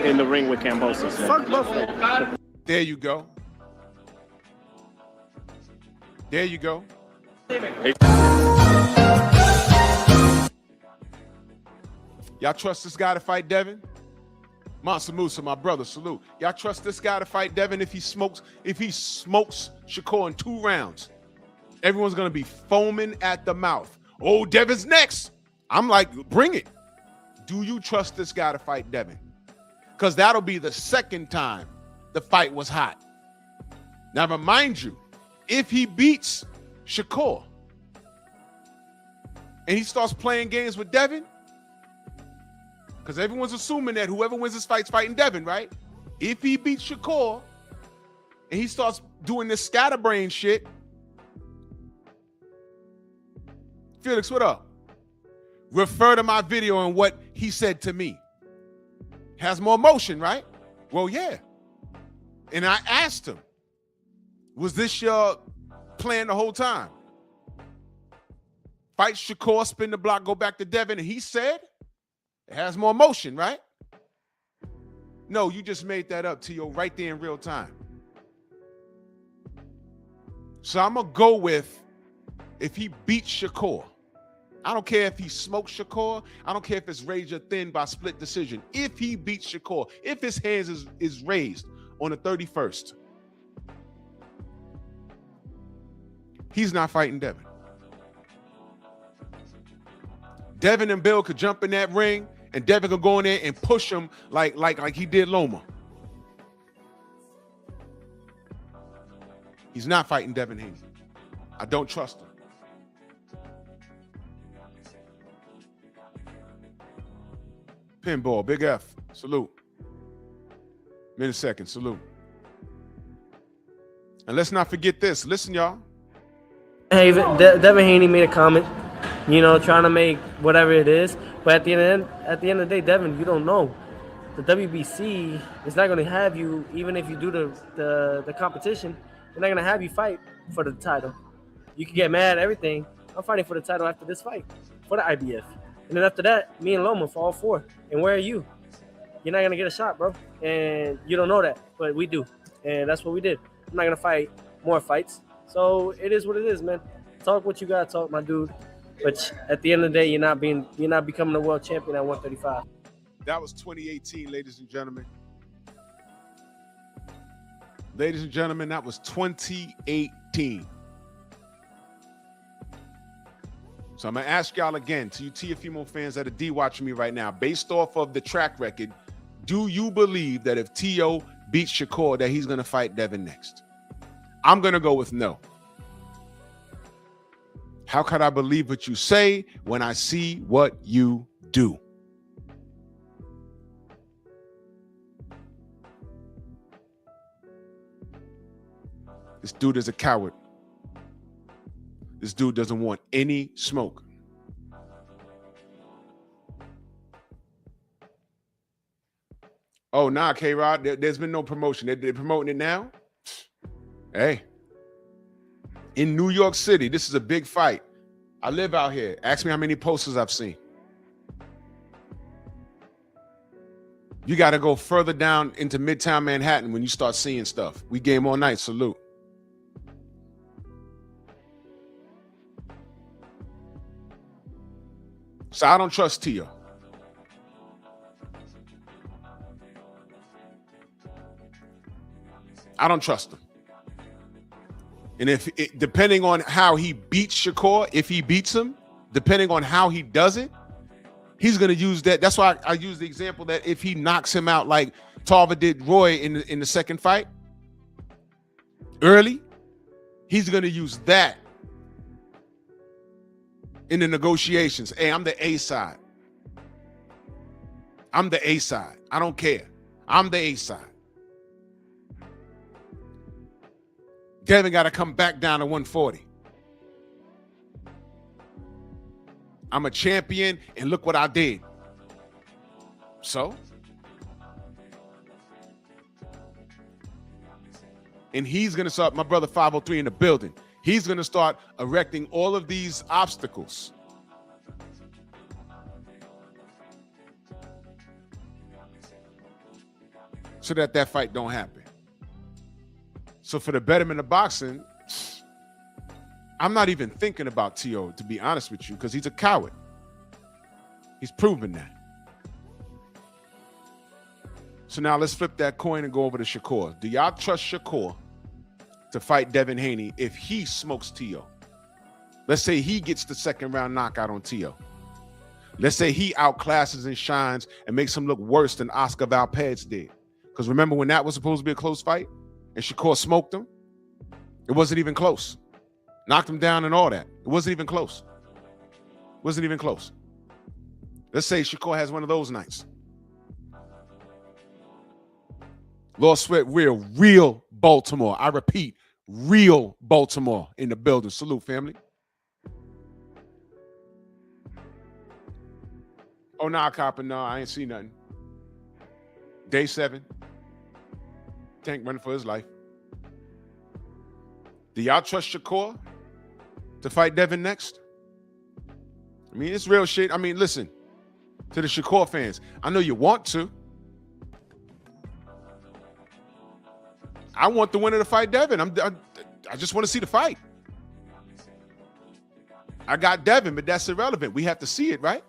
in the ring with Kambosos. Fuck Buffalo. There you go. There you go. Y'all trust this guy to fight Devin? Mansa Musa, my brother, salute. Y'all trust this guy to fight Devin if he smokes Shakur in 2 rounds? Everyone's gonna be foaming at the mouth. Oh, Devin's next. I'm like, bring it. Do you trust this guy to fight Devin? Because that'll be the second time the fight was hot. Now, remind you, if he beats Shakur and he starts playing games with Devin, because everyone's assuming that whoever wins this fight's fighting Devin, right? If he beats Shakur and he starts doing this scatterbrain shit, Felix, what up? Refer to my video on what he said to me. Has more emotion, right? Well, yeah. And I asked him, was this your plan the whole time? Fight Shakur, spin the block, go back to Devin, and he said it has more emotion, right? No, you just made that up to you right there in real time. So I'm going to go with if he beats Shakur, I don't care if he smokes Shakur. I don't care if it's razor thin by split decision. If he beats Shakur, if his hands is raised on the 31st, he's not fighting Devin. Devin and Bill could jump in that ring, and Devin could go in there and push him like he did Loma. He's not fighting Devin Haney. I don't trust him. Pinball, Big F, salute. Minute second, salute. And let's not forget this. Listen, y'all. Hey, Devin Haney made a comment, trying to make whatever it is. But at the end of the day, Devin, you don't know. The WBC is not going to have you, even if you do the competition, they're not going to have you fight for the title. You can get mad at everything. I'm fighting for the title after this fight, for the IBF. And then after that, me and Loma for all 4. And where are you? You're not going to get a shot, bro. And you don't know that, but we do. And that's what we did. I'm not going to fight more fights. So it is what it is, man. Talk what you got to talk, my dude. But at the end of the day, you're not becoming a world champion at 135. That was 2018, ladies and gentlemen. Ladies and gentlemen, that was 2018. So I'm going to ask y'all again, to you Teofimo fans that are D-watching me right now, based off of the track record, do you believe that if Tio beats Shakur that he's going to fight Devin next? I'm going to go with no. How could I believe what you say when I see what you do? This dude is a coward. This dude doesn't want any smoke. Oh, nah, K-Rod, there's been no promotion. They're promoting it now? Hey. In New York City, this is a big fight. I live out here. Ask me how many posters I've seen. You got to go further down into Midtown Manhattan when you start seeing stuff. We game all night. Salute. So I don't trust Tio. I don't trust him. And depending on how he beats Shakur, if he beats him, depending on how he does it, he's going to use that. That's why I use the example that if he knocks him out like Tarver did Roy in the second fight early, he's going to use that in the negotiations. Hey, I'm the A side. I'm the A side. I don't care. I'm the A side. Devin got to come back down to 140. I'm a champion, and look what I did. So? And he's going to start, my brother 503 in the building. He's going to start erecting all of these obstacles. So that fight don't happen. So for the betterment of boxing, I'm not even thinking about T.O., to be honest with you, because he's a coward. He's proven that. So now let's flip that coin and go over to Shakur. Do y'all trust Shakur to fight Devin Haney if he smokes T.O.? Let's say he gets the second round knockout on T.O. Let's say he outclasses and shines and makes him look worse than Oscar Valpez did. Because remember when that was supposed to be a close fight and Shakur smoked him? It wasn't even close. Knocked him down and all that. It wasn't even close. Wasn't even close. Let's say Shakur has one of those nights. Lord Sweat, real Baltimore. I repeat, real Baltimore in the building. Salute, family. Oh, nah, copper, no, I ain't see nothing. Day 7. Tank running for his life. Do y'all trust Shakur to fight Devin next? I mean, it's real shit. I mean, listen, to the Shakur fans, I know you want to. I want the winner to fight Devin. I just want to see the fight. I got Devin, but that's irrelevant. We have to see it, right?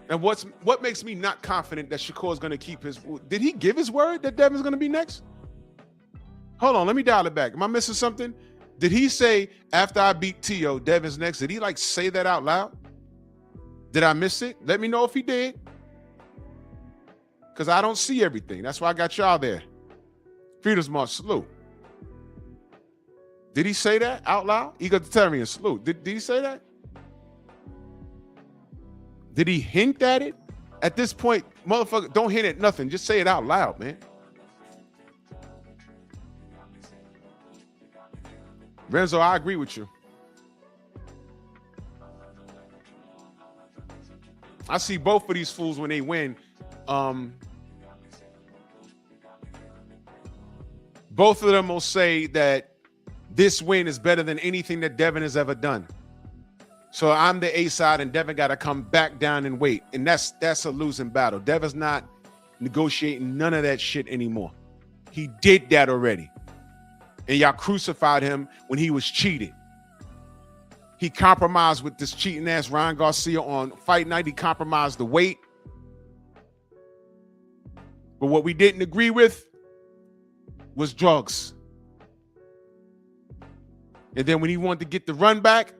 And what makes me not confident that Shakur is going to keep his? Did he give his word that Devin's going to be next? Hold on, let me dial it back. Am I missing something? Did he say after I beat T.O., Devin's next? Did he like say that out loud? Did I miss it? Let me know if he did. Because I don't see everything. That's why I got y'all there. Freedom's March, salute. Did he say that out loud? Egalitarian, salute. Did he say that? Did he hint at it? At this point, motherfucker, don't hint at nothing. Just say it out loud, man. Renzo, I agree with you. I see both of these fools when they win. Both of them will say that this win is better than anything that Devin has ever done. So I'm the A side and Devin got to come back down and wait. And that's a losing battle. Devin's not negotiating none of that shit anymore. He did that already. And y'all crucified him when he was cheated. He compromised with this cheating ass Ryan Garcia on fight night. He compromised the weight. But what we didn't agree with was drugs. And then when he wanted to get the run back,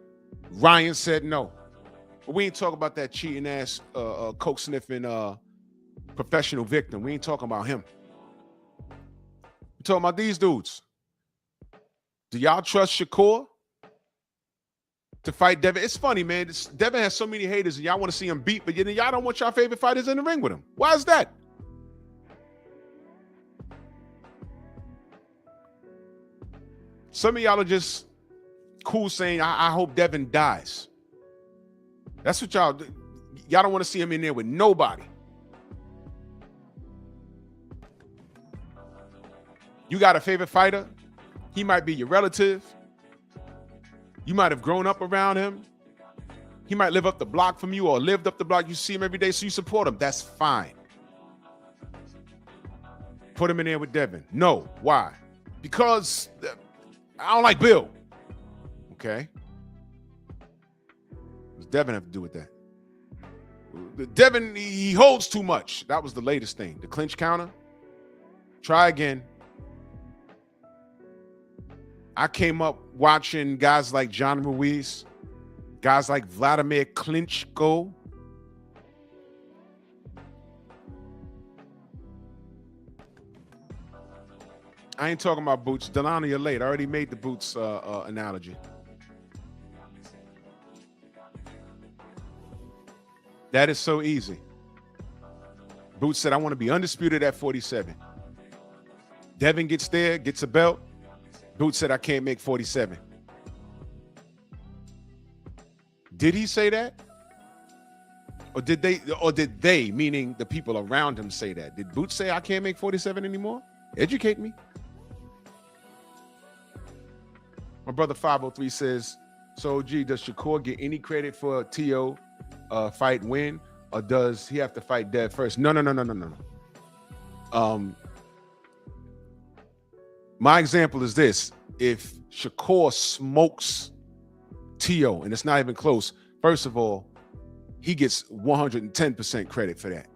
Ryan said no. But we ain't talking about that cheating ass coke sniffing professional victim. We ain't talking about him. We're talking about these dudes. Do y'all trust Shakur to fight Devin? It's funny, man. Devin has so many haters and y'all want to see him beat, but y'all don't want y'all favorite fighters in the ring with him. Why is that? Some of y'all are just cool saying, I hope Devin dies. That's what y'all don't want to see him in there with nobody. You got a favorite fighter? He might be your relative. You might have grown up around him. He might live up the block from you or lived up the block. You see him every day, so you support him. That's fine. Put him in there with Devin. No. Why? Because I don't like Bill. Okay. What does Devin have to do with that? Devin, he holds too much. That was the latest thing. The clinch counter. Try again. I came up watching guys like John Ruiz, guys like Vladimir Klitschko. I ain't talking about Boots. Delano, you're late. I already made the Boots analogy. That is so easy. Boots said, I want to be undisputed at 47. Devin gets there, gets a belt. Boots said, I can't make 47. Did he say that? Or did they, meaning the people around him, say that? Did Boots say, I can't make 47 anymore? Educate me. My brother 503 says, so, gee, does Shakur get any credit for T.O. Fight win? Or does he have to fight Dev first? No. My example is this. If Shakur smokes T.O., and it's not even close, first of all, he gets 110% credit for that.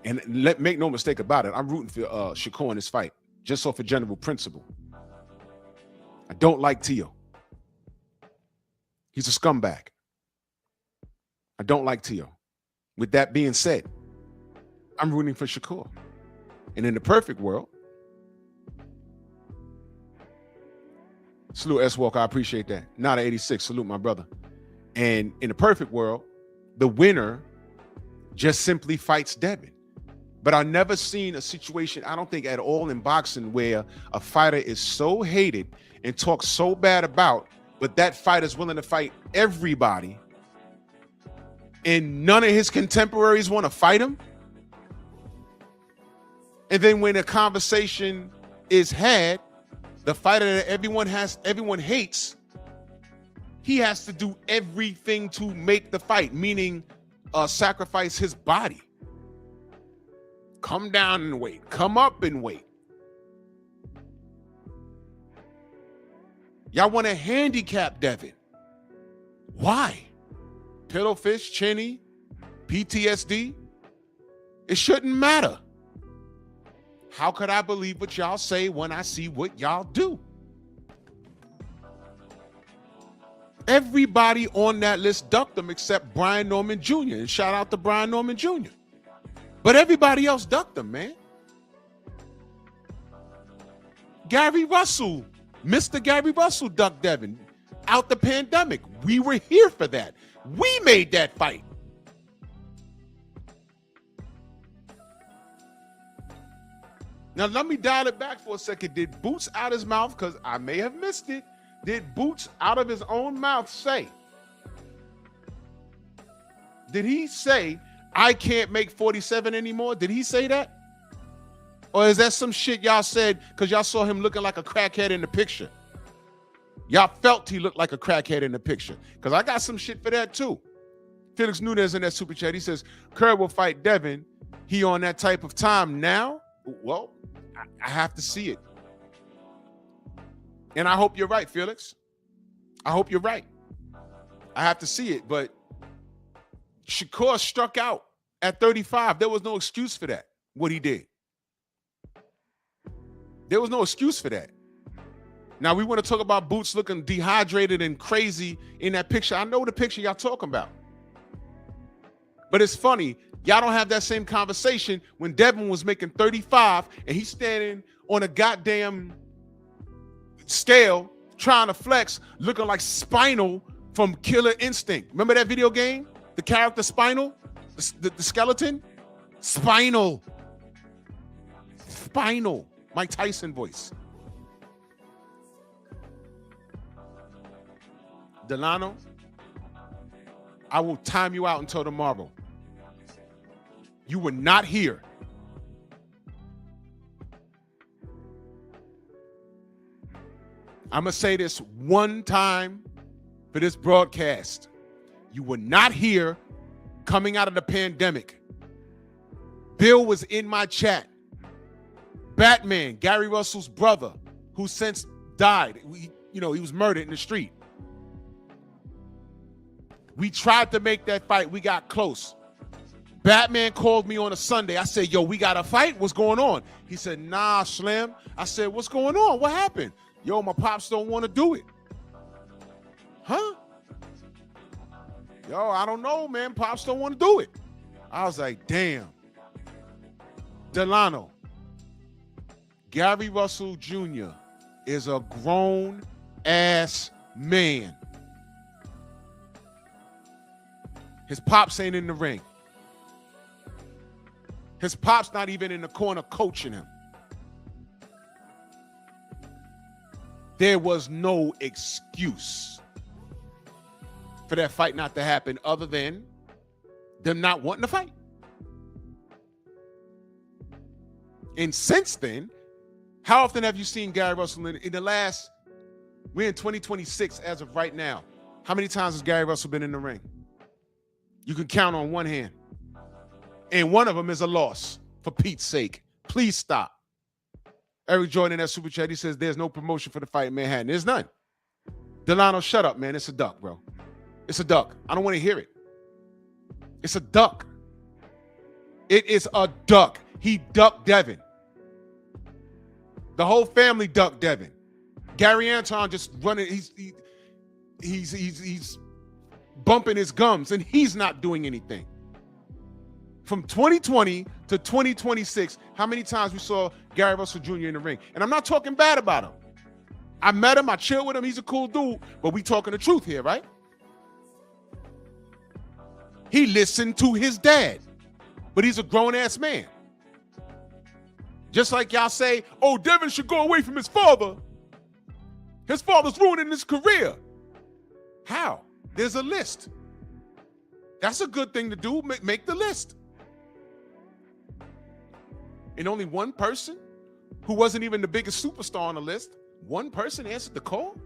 And make no mistake about it, I'm rooting for Shakur in this fight, just off a general principle. I don't like T.O. He's a scumbag. I don't like T.O. With that being said, I'm rooting for Shakur. And in the perfect world, salute S. Walker, I appreciate that. Not an 86, salute my brother. And in the perfect world, the winner just simply fights Devin. But I've never seen a situation, I don't think at all in boxing, where a fighter is so hated and talked so bad about, but that fighter is willing to fight everybody, and none of his contemporaries want to fight him. And then when a conversation is had, the fighter that everyone hates, he has to do everything to make the fight, meaning sacrifice his body. Come down and wait. Come up and wait. Y'all want to handicap Devin. Why? Piddlefish, Chinny, PTSD? It shouldn't matter. How could I believe what y'all say when I see what y'all do? Everybody on that list ducked them except Brian Norman Jr. And shout out to Brian Norman Jr. But everybody else ducked them, man. Gary Russell, Mr. Gary Russell ducked Devin out the pandemic. We were here for that. We made that fight. Now, let me dial it back for a second. Did Boots out his mouth, because I may have missed it, did Boots out of his own mouth say, did he say, I can't make 47 anymore? Did he say that? Or is that some shit y'all said because y'all saw him looking like a crackhead in the picture? Y'all felt he looked like a crackhead in the picture. Because I got some shit for that too. Felix Nunez in that super chat, he says, Curry will fight Devin. He on that type of time now? Well, I have to see it. And I hope you're right, Felix. I hope you're right. I have to see it, but Shakur struck out at 35. There was no excuse for that, what he did. There was no excuse for that. Now, we want to talk about Boots looking dehydrated and crazy in that picture. I know the picture y'all talking about. But it's funny. Y'all don't have that same conversation when Devin was making 35 and he's standing on a goddamn scale trying to flex, looking like Spinal from Killer Instinct. Remember that video game? The character Spinal? The skeleton? Spinal. Spinal. Mike Tyson voice. Delano, I will time you out until tomorrow. You were not here. I'm going to say this one time for this broadcast. You were not here coming out of the pandemic. Bill was in my chat. Batman, Gary Russell's brother, who since died. He was murdered in the street. We tried to make that fight. We got close. Batman called me on a Sunday. I said, yo, we got a fight? What's going on? He said, nah, Slim. I said, what's going on? What happened? Yo, my pops don't want to do it. Huh? Yo, I don't know, man. Pops don't want to do it. I was like, damn. Delano, Gary Russell Jr. is a grown-ass man. His pops ain't in the ring. His pops not even in the corner coaching him. There was no excuse for that fight not to happen other than them not wanting to fight. And since then, how often have you seen Gary Russell in the last, we're in 2026 as of right now. How many times has Gary Russell been in the ring? You can count on one hand. And one of them is a loss, for Pete's sake. Please stop. Eric Jordan in that super chat, he says there's no promotion for the fight in Manhattan. There's none. Delano, shut up, man. It's a duck, bro. It's a duck. I don't want to hear it. It's a duck. It is a duck. He ducked Devin. The whole family ducked Devin. Gary Anton just running. He's bumping his gums, and he's not doing anything. From 2020 to 2026, how many times we saw Gary Russell Jr. in the ring? And I'm not talking bad about him. I met him. I chilled with him. He's a cool dude. But we talking the truth here, right? He listened to his dad. But he's a grown-ass man. Just like y'all say, oh, Devin should go away from his father. His father's ruining his career. How? There's a list. That's a good thing to do. Make the list. And only one person who wasn't even the biggest superstar on the list, one person answered the call.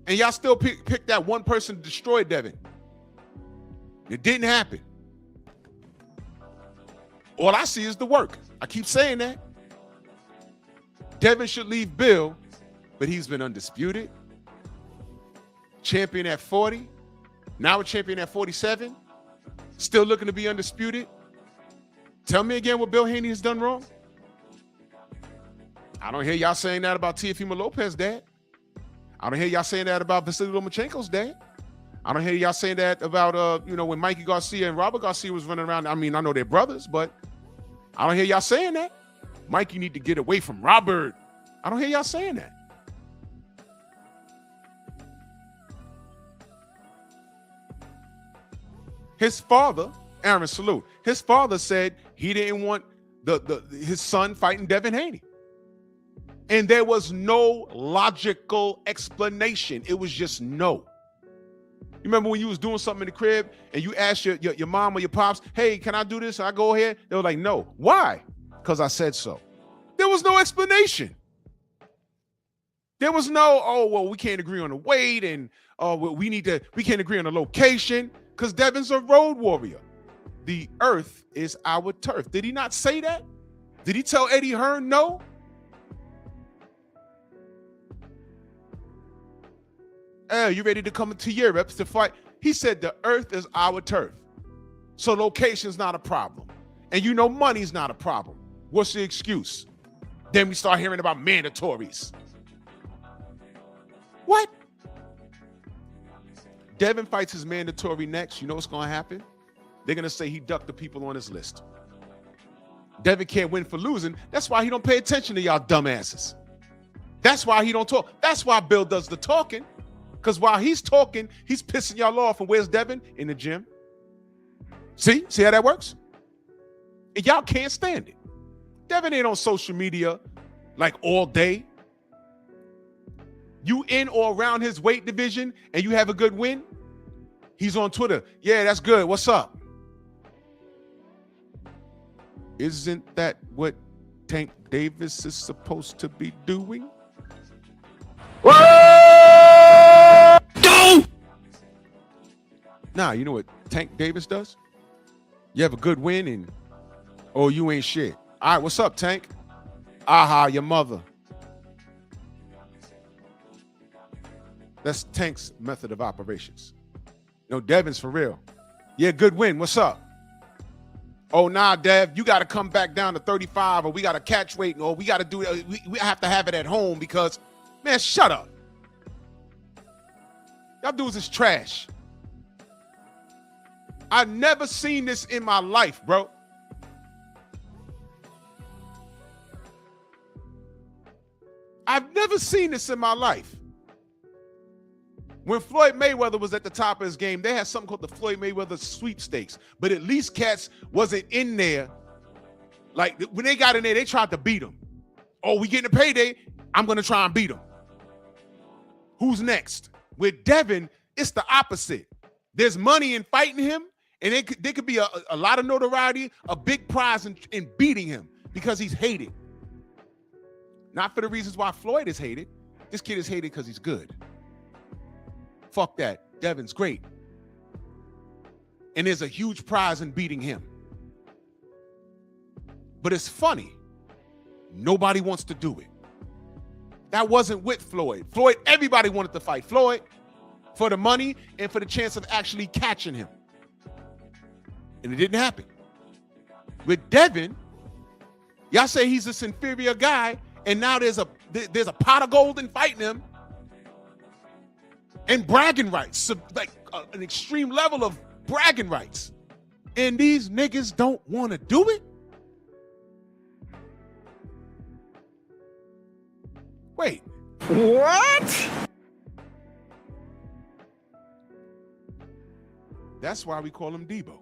And y'all still pick that one person to destroy Devin. It didn't happen. All I see is the work. I keep saying that. Devin should leave Bill but he's been undisputed. Champion at 40. Now a champion at 47. Still looking to be undisputed. Tell me again what Bill Haney has done wrong. I don't hear y'all saying that about Teofimo Lopez's dad. I don't hear y'all saying that about Vasily Lomachenko's dad. I don't hear y'all saying that about, when Mikey Garcia and Robert Garcia was running around. I mean, I know they're brothers, but I don't hear y'all saying that. Mikey need to get away from Robert. I don't hear y'all saying that. His father, Aaron Salute, his father said he didn't want his son fighting Devin Haney. And there was no logical explanation. It was just no. You remember when you was doing something in the crib and you asked your mom or your pops, hey, can I do this? I go ahead. They were like, no. Why? Because I said so. There was no explanation. There was no, oh, well, we can't agree on the weight and we can't agree on the location because Devin's a road warrior. The earth is our turf. Did he not say that? Did he tell Eddie Hearn no? You ready to come to Europe to fight? He said the earth is our turf. So location's not a problem. And money's not a problem. What's the excuse? Then we start hearing about mandatories. What? Devin fights his mandatory next. You know what's going to happen? They're going to say he ducked the people on his list. Devin can't win for losing. That's why he don't pay attention to y'all dumbasses. That's why he don't talk. That's why Bill does the talking. Because while he's talking, he's pissing y'all off. And where's Devin? In the gym. See how that works? And y'all can't stand it. Devin ain't on social media like all day. You in or around his weight division and you have a good win, he's on Twitter. Yeah, that's good. What's up? Isn't that what Tank Davis is supposed to be doing? Nah, you know what Tank Davis does? You have a good win and, oh, you ain't shit. All right, what's up, Tank? Aha, your mother. That's Tank's method of operations. Devin's for real. Yeah, good win. What's up? Oh, nah, Dev, you got to come back down to 35 or we got to catch weight or we got to do it. We have to have it at home because, man, shut up. Y'all dudes is trash. I've never seen this in my life, bro. I've never seen this in my life. When Floyd Mayweather was at the top of his game, they had something called the Floyd Mayweather sweepstakes. But at least cats wasn't in there. Like, when they got in there, they tried to beat him. Oh, we getting a payday? I'm going to try and beat him. Who's next? With Devin, it's the opposite. There's money in fighting him, and there could be a lot of notoriety, a big prize in beating him because he's hated. Not for the reasons why Floyd is hated. This kid is hated because he's good. Fuck that. Devin's great. And there's a huge prize in beating him. But it's funny. Nobody wants to do it. That wasn't with Floyd. Floyd, everybody wanted to fight Floyd for the money and for the chance of actually catching him. And it didn't happen. With Devin, y'all say he's this inferior guy, and now there's a pot of gold in fighting him. And bragging rights, like an extreme level of bragging rights. And these niggas don't want to do it? Wait. What? That's why we call him Deebo.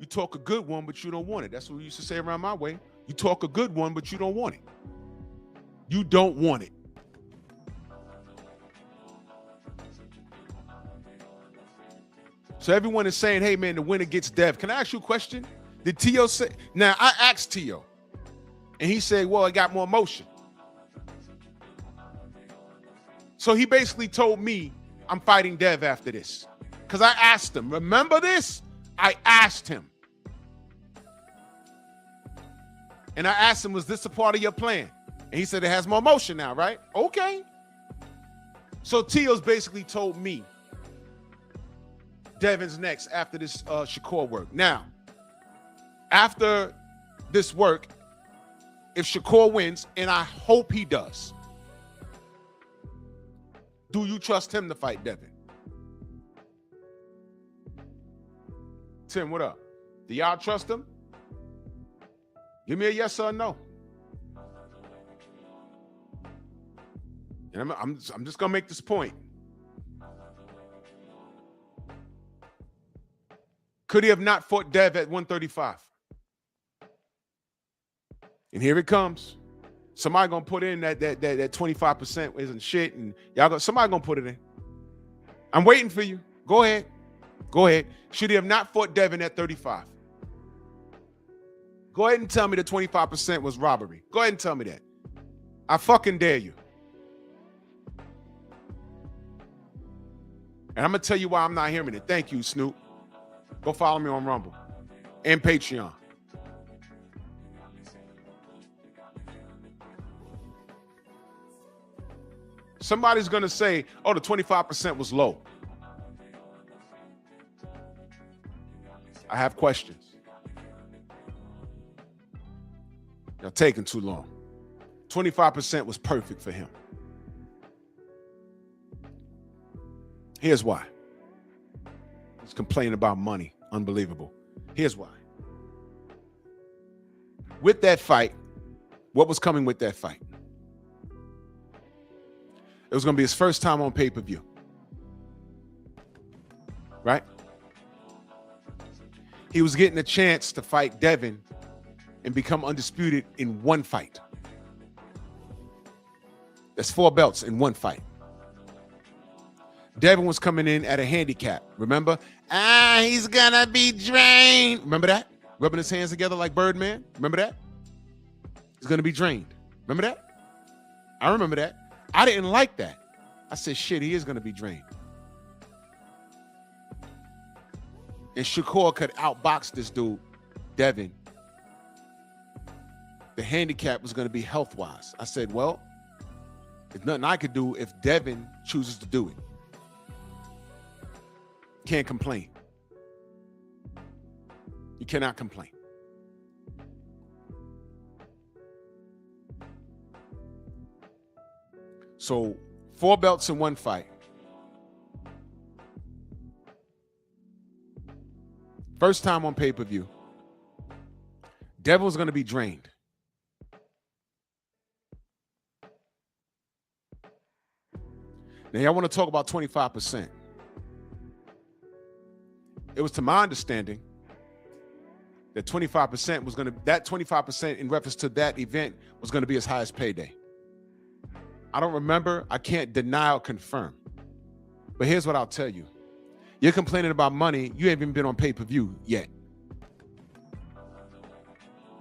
You talk a good one, but you don't want it. That's what we used to say around my way. You talk a good one, but you don't want it. You don't want it. So everyone is saying, hey, man, the winner gets Dev. Can I ask you a question? Did Tio say? Now, I asked Tio, and he said, well, I got more motion. So he basically told me I'm fighting Dev after this. Because I asked him, remember this? I asked him. And I asked him, was this a part of your plan? And he said it has more motion now, right? Okay. So Tio's basically told me Devin's next after this Shakur work. Now, after this work, if Shakur wins, and I hope he does, do you trust him to fight Devin? Tim, what up? Do y'all trust him? Give me a yes or a no. And I'm just gonna make this point. Could he have not fought Dev at 135? And here it comes. Somebody gonna put in that 25% isn't shit, and somebody gonna put it in. I'm waiting for you. Go ahead. Go ahead. Should he have not fought Devin at 35? Go ahead and tell me the 25% was robbery. Go ahead and tell me that. I fucking dare you. And I'm going to tell you why I'm not hearing it. Thank you, Snoop. Go follow me on Rumble and Patreon. Somebody's going to say, oh, the 25% was low. I have questions. Y'all taking too long. 25% was perfect for him. Here's why. He's complaining about money. Unbelievable. Here's why. With that fight, what was coming with that fight? It was going to be his first time on pay-per-view. Right? He was getting a chance to fight Devin and become undisputed in one fight. That's 4 belts in one fight. Devin was coming in at a handicap. Remember? He's gonna be drained. Remember that? Rubbing his hands together like Birdman. Remember that? He's gonna be drained. Remember that? I remember that. I didn't like that. I said, shit, he is gonna be drained. And Shakur could outbox this dude, Devin. The handicap was gonna be health-wise. I said, well, there's nothing I could do if Devin chooses to do it. Can't complain. You cannot complain. So 4 belts in one fight. First time on pay-per-view. Devin was going to be drained. Now, y'all want to talk about 25%. It was to my understanding that 25% was going to, that 25% in reference to that event was going to be his highest payday. I don't remember. I can't deny or confirm. But here's what I'll tell you. You're complaining about money. You haven't even been on pay-per-view yet.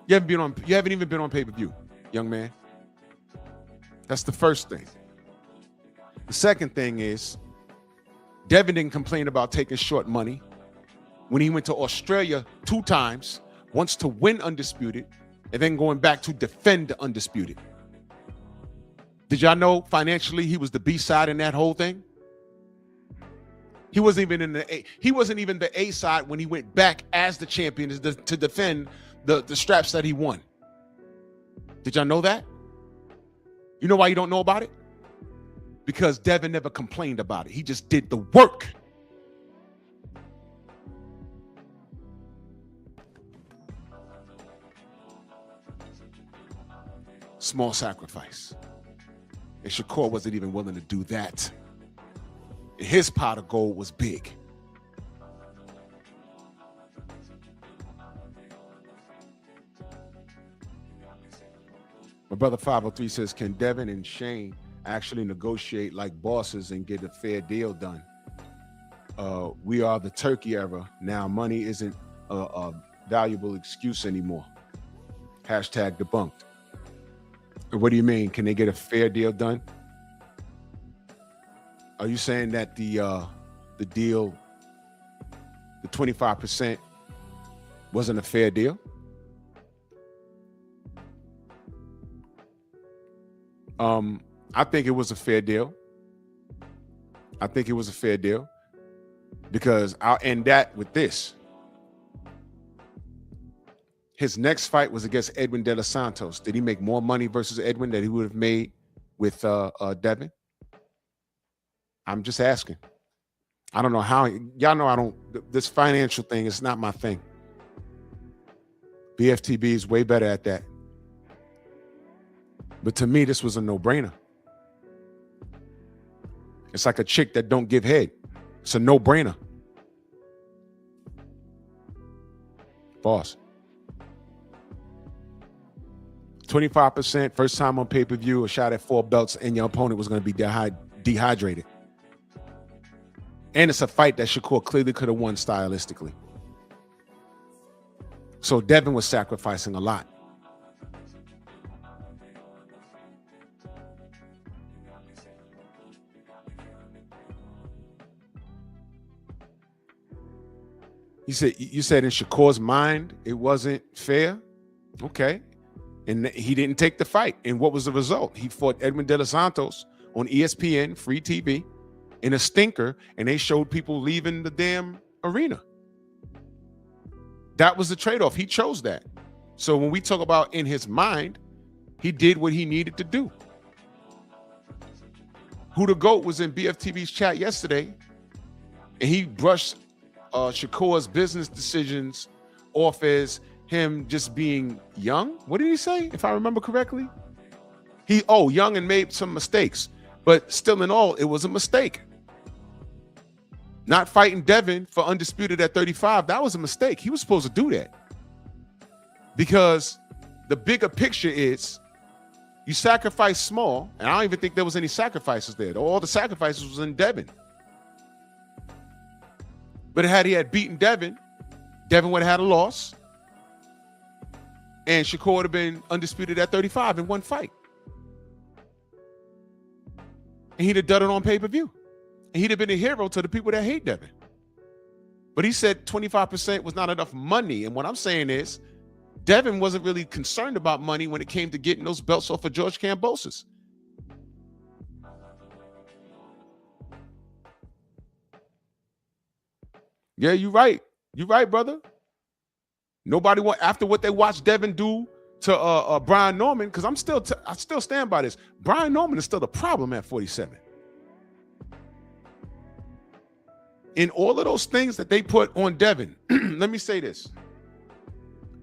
You haven't even been on pay-per-view, young man. That's the first thing. The second thing is, Devin didn't complain about taking short money when he went to Australia 2 times, once to win Undisputed, and then going back to defend the Undisputed. Did y'all know financially he was the B side in that whole thing? He wasn't even in the A. He wasn't even the A side when he went back as the champion to defend the straps that he won. Did y'all know that? You know why you don't know about it? Because Devin never complained about it. He just did the work. Small sacrifice. And Shakur wasn't even willing to do that. His pot of gold was big. My brother 503 says, can Devin and Shane actually negotiate like bosses and get a fair deal done? We are the turkey era. Now money isn't a valuable excuse anymore. Hashtag debunked. What do you mean? Can they get a fair deal done? Are you saying that the deal, the 25%, wasn't a fair deal? I think it was a fair deal. I think it was a fair deal because I'll end that with this. His next fight was against Edwin De Los Santos. Did he make more money versus Edwin that he would have made with Devin? I'm just asking. I don't know how. Y'all know I don't. This financial thing is not my thing. BFTB is way better at that. But to me, this was a no-brainer. It's like a chick that don't give head. It's a no-brainer. Boss. 25%, first time on pay-per-view, a shot at 4 belts, and your opponent was going to be dehydrated. And it's a fight that Shakur clearly could have won stylistically. So Devin was sacrificing a lot. You said in Shakur's mind it wasn't fair? Okay. And he didn't take the fight. And what was the result? He fought Edwin De Los Santos on ESPN, free TV, in a stinker, and they showed people leaving the damn arena. That was the trade-off. He chose that. So when we talk about in his mind, he did what he needed to do. Who the GOAT was in BFTV's chat yesterday, and he brushed Shakur's business decisions off as him just being young. What did he say, if I remember correctly? Young and made some mistakes. But still in all, it was a mistake. Not fighting Devin for undisputed at 35, that was a mistake. He was supposed to do that. Because the bigger picture is you sacrifice small, and I don't even think there was any sacrifices there. All the sacrifices was in Devin. But had he had beaten Devin, Devin would have had a loss. And Shakur would have been undisputed at 35 in one fight. And he'd have done it on pay-per-view. And he'd have been a hero to the people that hate Devin. But he said 25% was not enough money. And what I'm saying is, Devin wasn't really concerned about money when it came to getting those belts off of George Kambosos. Yeah, you're right. You're right, brother. Nobody want after what they watched Devin do to Brian Norman, because I still stand by this. Brian Norman is still the problem at 47. In all of those things that they put on Devin, let me say this.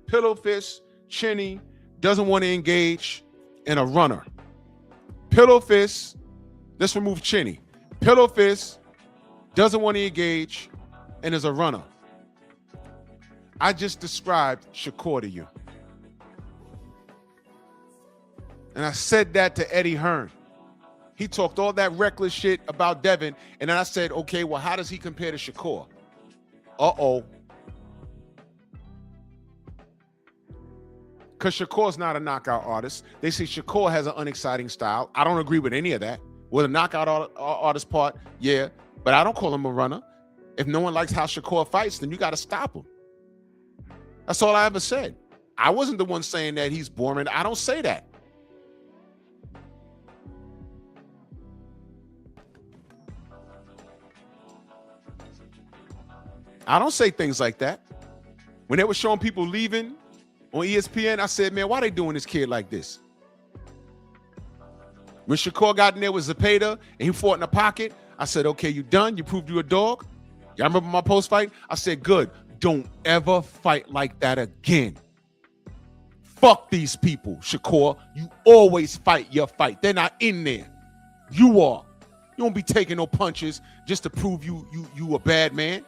Pillow fist, chinny, doesn't want to engage, and a runner. Pillow fist, let's remove chinny. Pillow fist, doesn't want to engage, and is a runner. I just described Shakur to you. And I said that to Eddie Hearn. He talked all that reckless shit about Devin, and then I said, okay, well, how does he compare to Shakur? Uh-oh. Because Shakur's not a knockout artist. They say Shakur has an unexciting style. I don't agree with any of that. With a knockout artist part, yeah, but I don't call him a runner. If no one likes how Shakur fights, then you got to stop him. That's all I ever said. I wasn't the one saying that he's boring. I don't say that. I don't say things like that. When they were showing people leaving on ESPN, I said, man, why they doing this kid like this? When Shakur got in there with Zepeda and he fought in the pocket, I said, okay, you done? You proved you a dog? Y'all remember my post-fight? I said, good. Don't ever fight like that again. Fuck these people, Shakur. You always fight your fight. They're not in there. You are. You don't be taking no punches just to prove you a bad man.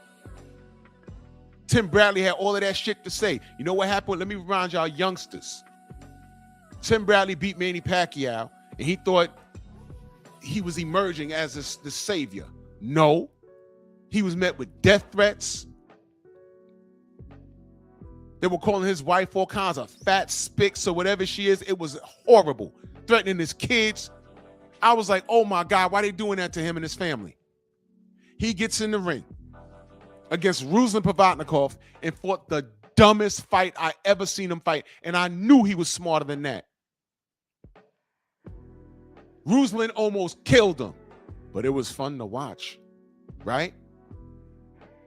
Tim Bradley had all of that shit to say. You know what happened? Let me remind y'all youngsters. Tim Bradley beat Manny Pacquiao, and he thought he was emerging as the savior. No. He was met with death threats. They were calling his wife all kinds of fat spicks or whatever she is. It was horrible. Threatening his kids. I was like, oh my God, why are they doing that to him and his family? He gets in the ring against Ruslan Pavatnikov and fought the dumbest fight I ever seen him fight. And I knew he was smarter than that. Ruslan almost killed him, but it was fun to watch, right?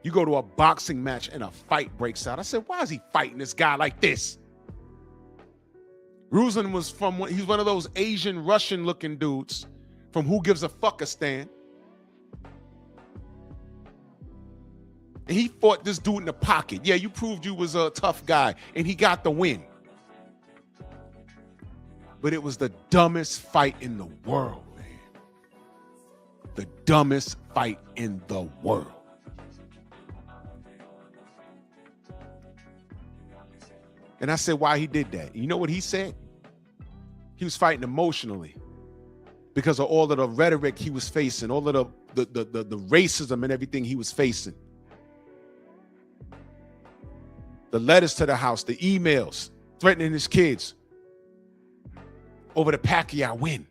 You go to a boxing match and a fight breaks out. I said, why is he fighting this guy like this? Ruslan was he's one of those Asian Russian looking dudes from Who Gives a Fuckistan. And he fought this dude in the pocket. Yeah, you proved you was a tough guy, and he got the win. But it was the dumbest fight in the world, man. The dumbest fight in the world. And I said why he did that. You know what he said? He was fighting emotionally because of all of the rhetoric he was facing, all of the racism and everything he was facing. The letters to the house, the emails threatening his kids over the Pacquiao win.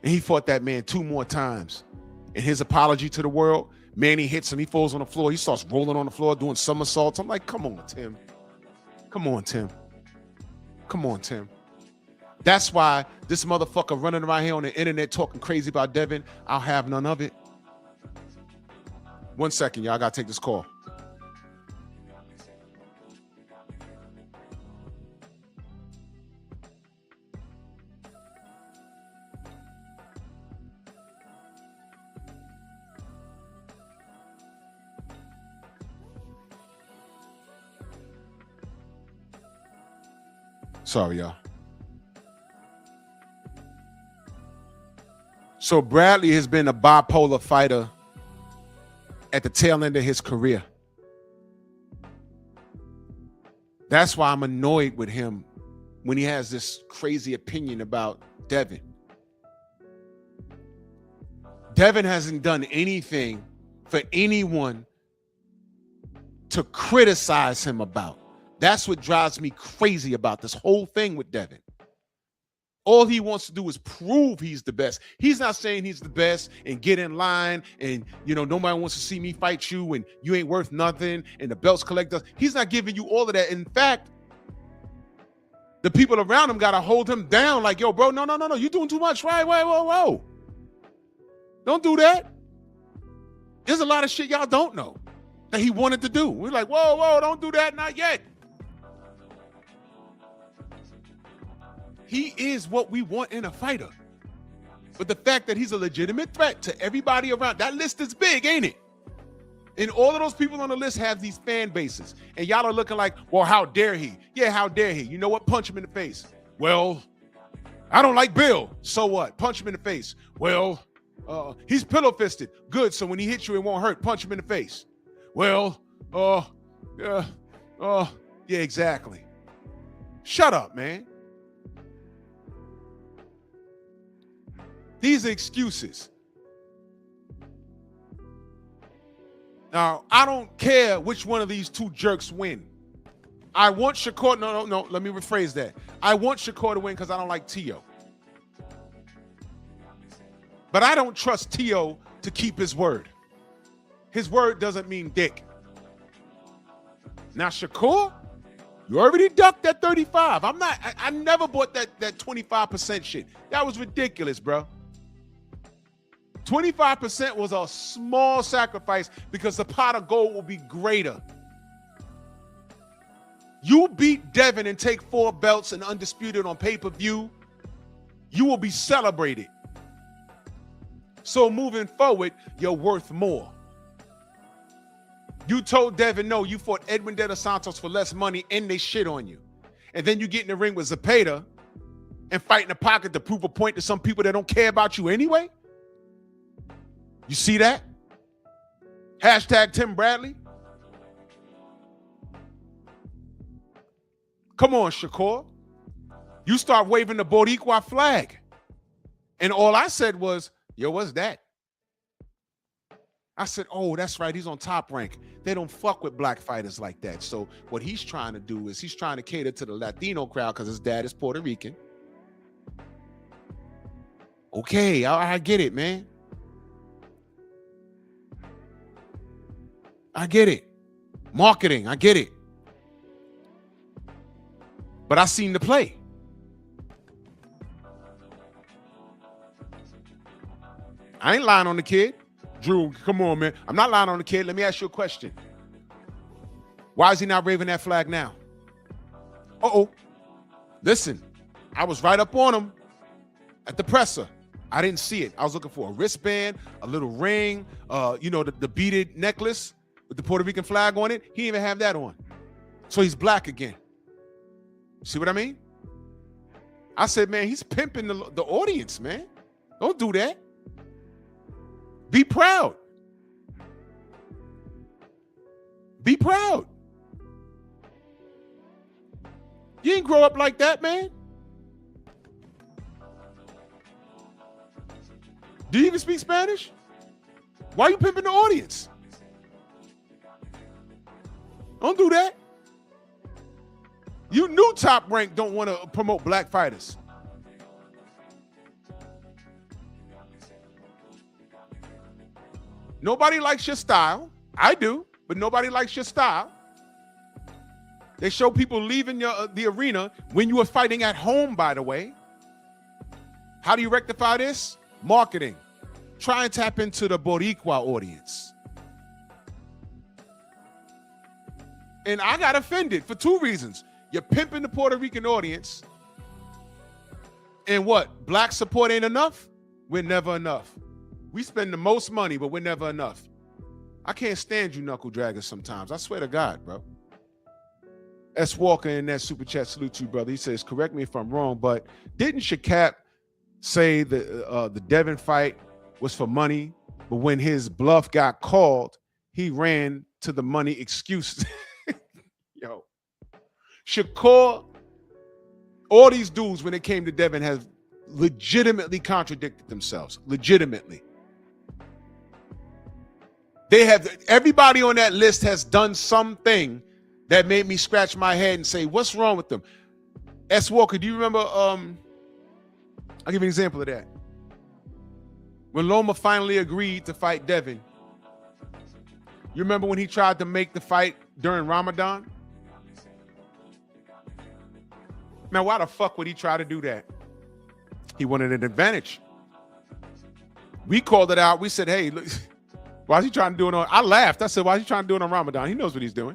And he fought that man 2 more times. And his apology to the world, Manny hits him, he falls on the floor, he starts rolling on the floor, doing somersaults. I'm like, come on, Tim. Come on, Tim. Come on, Tim. That's why this motherfucker running around here on the internet talking crazy about Devin, I'll have none of it. 1 second, y'all, I gotta take this call. Sorry, y'all. So Bradley has been a bipolar fighter at the tail end of his career. That's why I'm annoyed with him when he has this crazy opinion about Devin. Devin hasn't done anything for anyone to criticize him about. That's what drives me crazy about this whole thing with Devin. All he wants to do is prove he's the best. He's not saying he's the best and get in line and, nobody wants to see me fight you and you ain't worth nothing and the belts collector. He's not giving you all of that. In fact, the people around him got to hold him down like, yo, bro, no, you're doing too much. Right, whoa. Don't do that. There's a lot of shit y'all don't know that he wanted to do. We're like, whoa, don't do that, not yet. He is what we want in a fighter. But the fact that he's a legitimate threat to everybody around, that list is big, ain't it? And all of those people on the list have these fan bases. And y'all are looking like, well, how dare he? Yeah, how dare he? You know what? Punch him in the face. Well, I don't like Bill. So what? Punch him in the face. Well, he's pillow-fisted. Good, so when he hits you, it won't hurt. Punch him in the face. Well, yeah, exactly. Shut up, man. These are excuses. Now, I don't care which one of these two jerks win. I want Shakur. No. Let me rephrase that. I want Shakur to win because I don't like Tio. But I don't trust Tio to keep his word. His word doesn't mean dick. Now, Shakur, you already ducked that 35. I never bought that 25% shit. That was ridiculous, bro. 25% was a small sacrifice because the pot of gold will be greater. You beat Devin and take 4 belts and undisputed on pay-per-view, you will be celebrated. So moving forward, you're worth more. You told Devin, no, you fought Edwin De Los Santos for less money and they shit on you. And then you get in the ring with Zepeda and fight in the pocket to prove a point to some people that don't care about you anyway? You see that? Hashtag Tim Bradley. Come on, Shakur. You start waving the Boricua flag. And all I said was, yo, what's that? I said, oh, that's right. He's on Top Rank. They don't fuck with black fighters like that. So what he's trying to do is he's trying to cater to the Latino crowd because his dad is Puerto Rican. Okay, I get it, man. I get it. Marketing, I get it. But I seen the play. I ain't lying on the kid. Drew, come on, man. I'm not lying on the kid. Let me ask you a question. Why is he not waving that flag now? Uh-oh. Listen, I was right up on him at the presser. I didn't see it. I was looking for a wristband, a little ring, the beaded necklace with the Puerto Rican flag on it. He didn't even have that on. So he's black again. See what I mean? I said, man, he's pimping the audience, man. Don't do that. Be proud. Be proud. You didn't grow up like that, man. Do you even speak Spanish? Why are you pimping the audience? Don't do that. You knew Top Rank don't want to promote black fighters. Nobody likes your style. I do, but nobody likes your style. They show people leaving the arena when you were fighting at home, by the way. How do you rectify this? Marketing. Try and tap into the Boricua audience. And I got offended for two reasons. You're pimping the Puerto Rican audience. And what? Black support ain't enough? We're never enough. We spend the most money, but we're never enough. I can't stand you knuckle draggers sometimes. I swear to God, bro. S. Walker in that super chat, salute to you, brother. He says, correct me if I'm wrong, but didn't Shaqap say the Devin fight was for money, but when his bluff got called, he ran to the money excuse? Yo. Shakur, all these dudes, when it came to Devin, have legitimately contradicted themselves. Legitimately. Everybody on that list has done something that made me scratch my head and say, what's wrong with them? S. Walker, do you remember, I'll give you an example of that. When Loma finally agreed to fight Devin, you remember when he tried to make the fight during Ramadan? Now, why the fuck would he try to do that? He wanted an advantage. We called it out. We said, hey, look, why is he trying to do it on? I laughed. I said, why is he trying to do it on Ramadan? He knows what he's doing.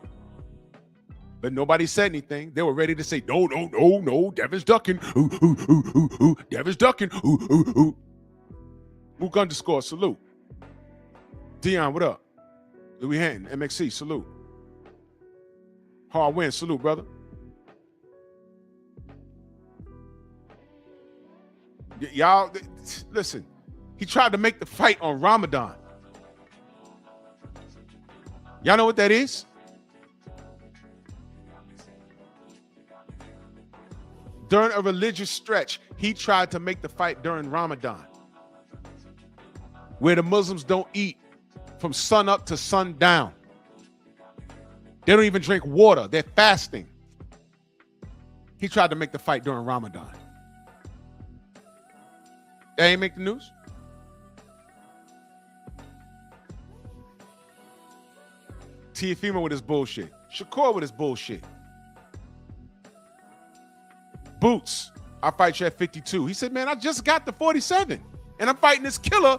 But nobody said anything. They were ready to say, no, Devin's ducking. Devin's ducking. Mook underscore, salute. Dion, what up? Louis Hanton, MXC, salute. Hard win, salute, brother. Y'all, listen, he tried to make the fight on Ramadan. Y'all know what that is? During a religious stretch, he tried to make the fight during Ramadan, where the Muslims don't eat from sun up to sundown. They don't even drink water. They're fasting. He tried to make the fight during Ramadan. That ain't make the news? Tiafimo with his bullshit. Shakur with his bullshit. Boots, I fight you at 52. He said, man, I just got the 47. And I'm fighting this killer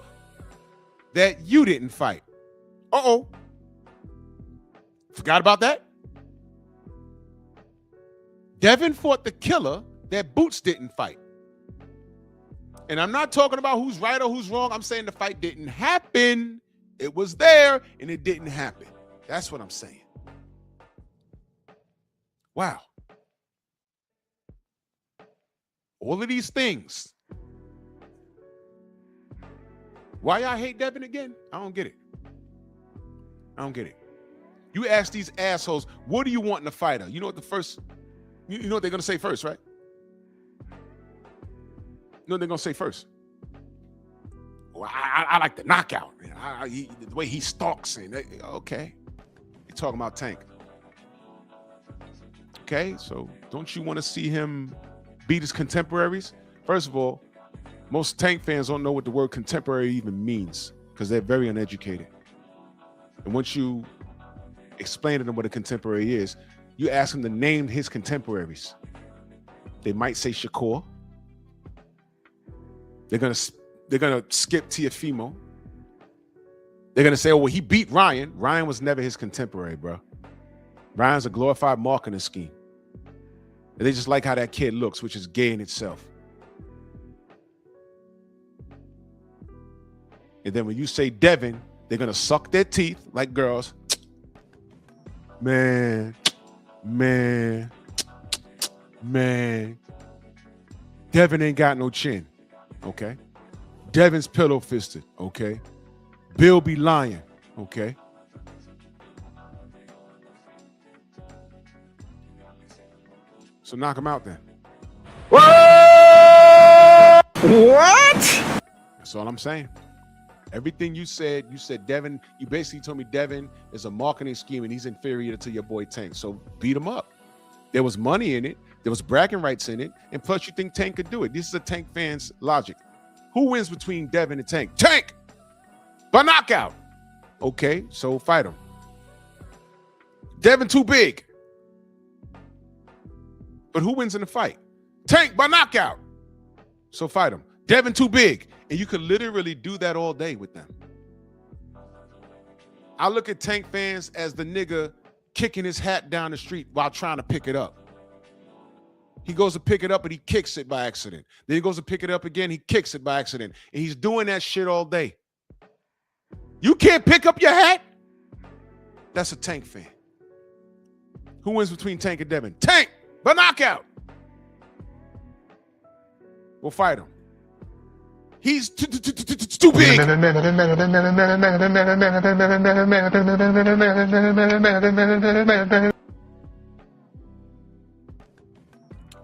that you didn't fight. Uh-oh. Forgot about that? Devin fought the killer that Boots didn't fight. And I'm not talking about who's right or who's wrong. I'm saying the fight didn't happen. It was there and it didn't happen. That's what I'm saying. Wow. All of these things. Why y'all hate Devin again? I don't get it. I don't get it. You ask these assholes, what do you want in a fighter? You know what you know what they're going to say first, right? You know what they're going to say first? Well, I like the knockout, man. The way he stalks. Okay. You're talking about Tank. Okay, so don't you want to see him beat his contemporaries? First of all, most Tank fans don't know what the word contemporary even means because they're very uneducated. And once you explain to them what a contemporary is, you ask them to name his contemporaries. They might say Shakur. They're they're gonna skip Tiafimo. They're gonna say, oh, well, he beat Ryan. Ryan was never his contemporary, bro. Ryan's a glorified marketing scheme. And they just like how that kid looks, which is gay in itself. And then when you say Devin, they're gonna suck their teeth like girls. Man. Devin ain't got no chin. Okay. Devin's pillow fisted. Okay. Bill be lying. Okay. So knock him out then. What? That's all I'm saying. Everything you said Devin, you basically told me Devin is a marketing scheme and he's inferior to your boy Tank. So beat him up. There was money in it. There was bragging rights in it. And plus you think Tank could do it. This is a Tank fan's logic. Who wins between Devin and Tank? Tank! By knockout. Okay, so fight him. Devin too big. But who wins in the fight? Tank by knockout. So fight him. Devin too big. And you could literally do that all day with them. I look at Tank fans as the nigga kicking his hat down the street while trying to pick it up. He goes to pick it up and he kicks it by accident. Then he goes to pick it up again, he kicks it by accident. And he's doing that shit all day. You can't pick up your hat? That's a Tank fan. Who wins between Tank and Devin? Tank, by knockout. We'll fight him. He's too big.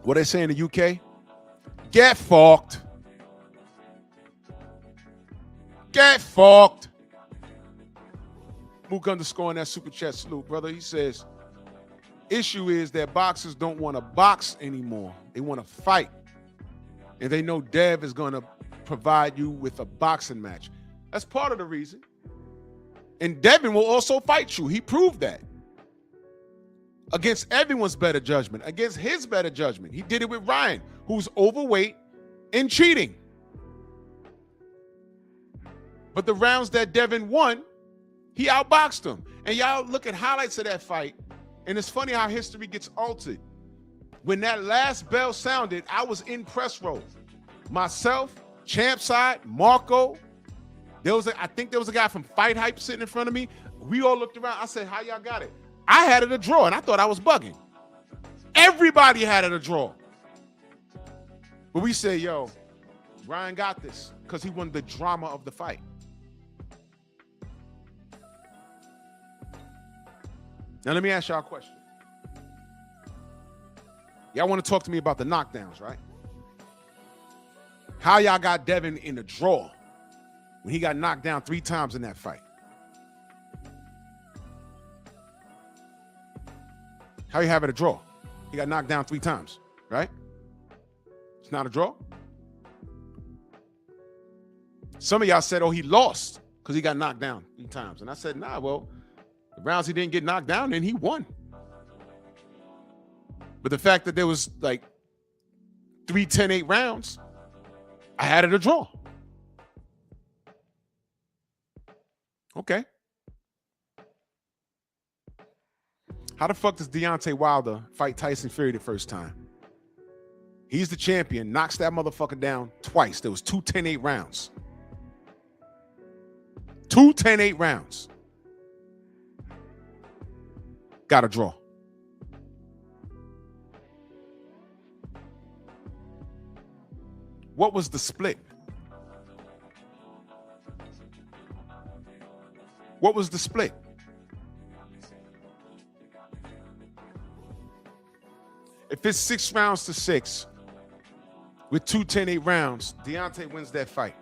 What they say in the UK? Get fucked. Get fucked. Mook underscoring that super chat salute, brother. He says, issue is that boxers don't want to box anymore. They want to fight. And they know Dev is going to provide you with a boxing match. That's part of the reason. And Devin will also fight you. He proved that. Against everyone's better judgment. Against his better judgment. He did it with Ryan, who's overweight and cheating. But the rounds that Devin won, he outboxed him. And y'all look at highlights of that fight. And it's funny how history gets altered. When that last bell sounded, I was in press row. Myself, Champ Side, Marco. I think there was a guy from Fight Hype sitting in front of me. We all looked around. I said, how y'all got it? I had it a draw, and I thought I was bugging. Everybody had it a draw. But we say, yo, Ryan got this because he won the drama of the fight. Now, let me ask y'all a question. Y'all want to talk to me about the knockdowns, right? How y'all got Devin in the draw when he got knocked down 3 times in that fight? How you have it a draw? He got knocked down 3 times, right? It's not a draw. Some of y'all said, oh, he lost because he got knocked down 3 times. And I said, nah, well, the rounds he didn't get knocked down, then he won. But the fact that there was like 3 10-8 rounds, I had it a draw. Okay. How the fuck does Deontay Wilder fight Tyson Fury the first time? He's the champion, knocks that motherfucker down twice. There was 2 10-8 rounds. 2 10-8 rounds. Got a draw. What was the split? What was the split? If it's 6 rounds to 6 with 2 10-8 rounds, Deontay wins that fight.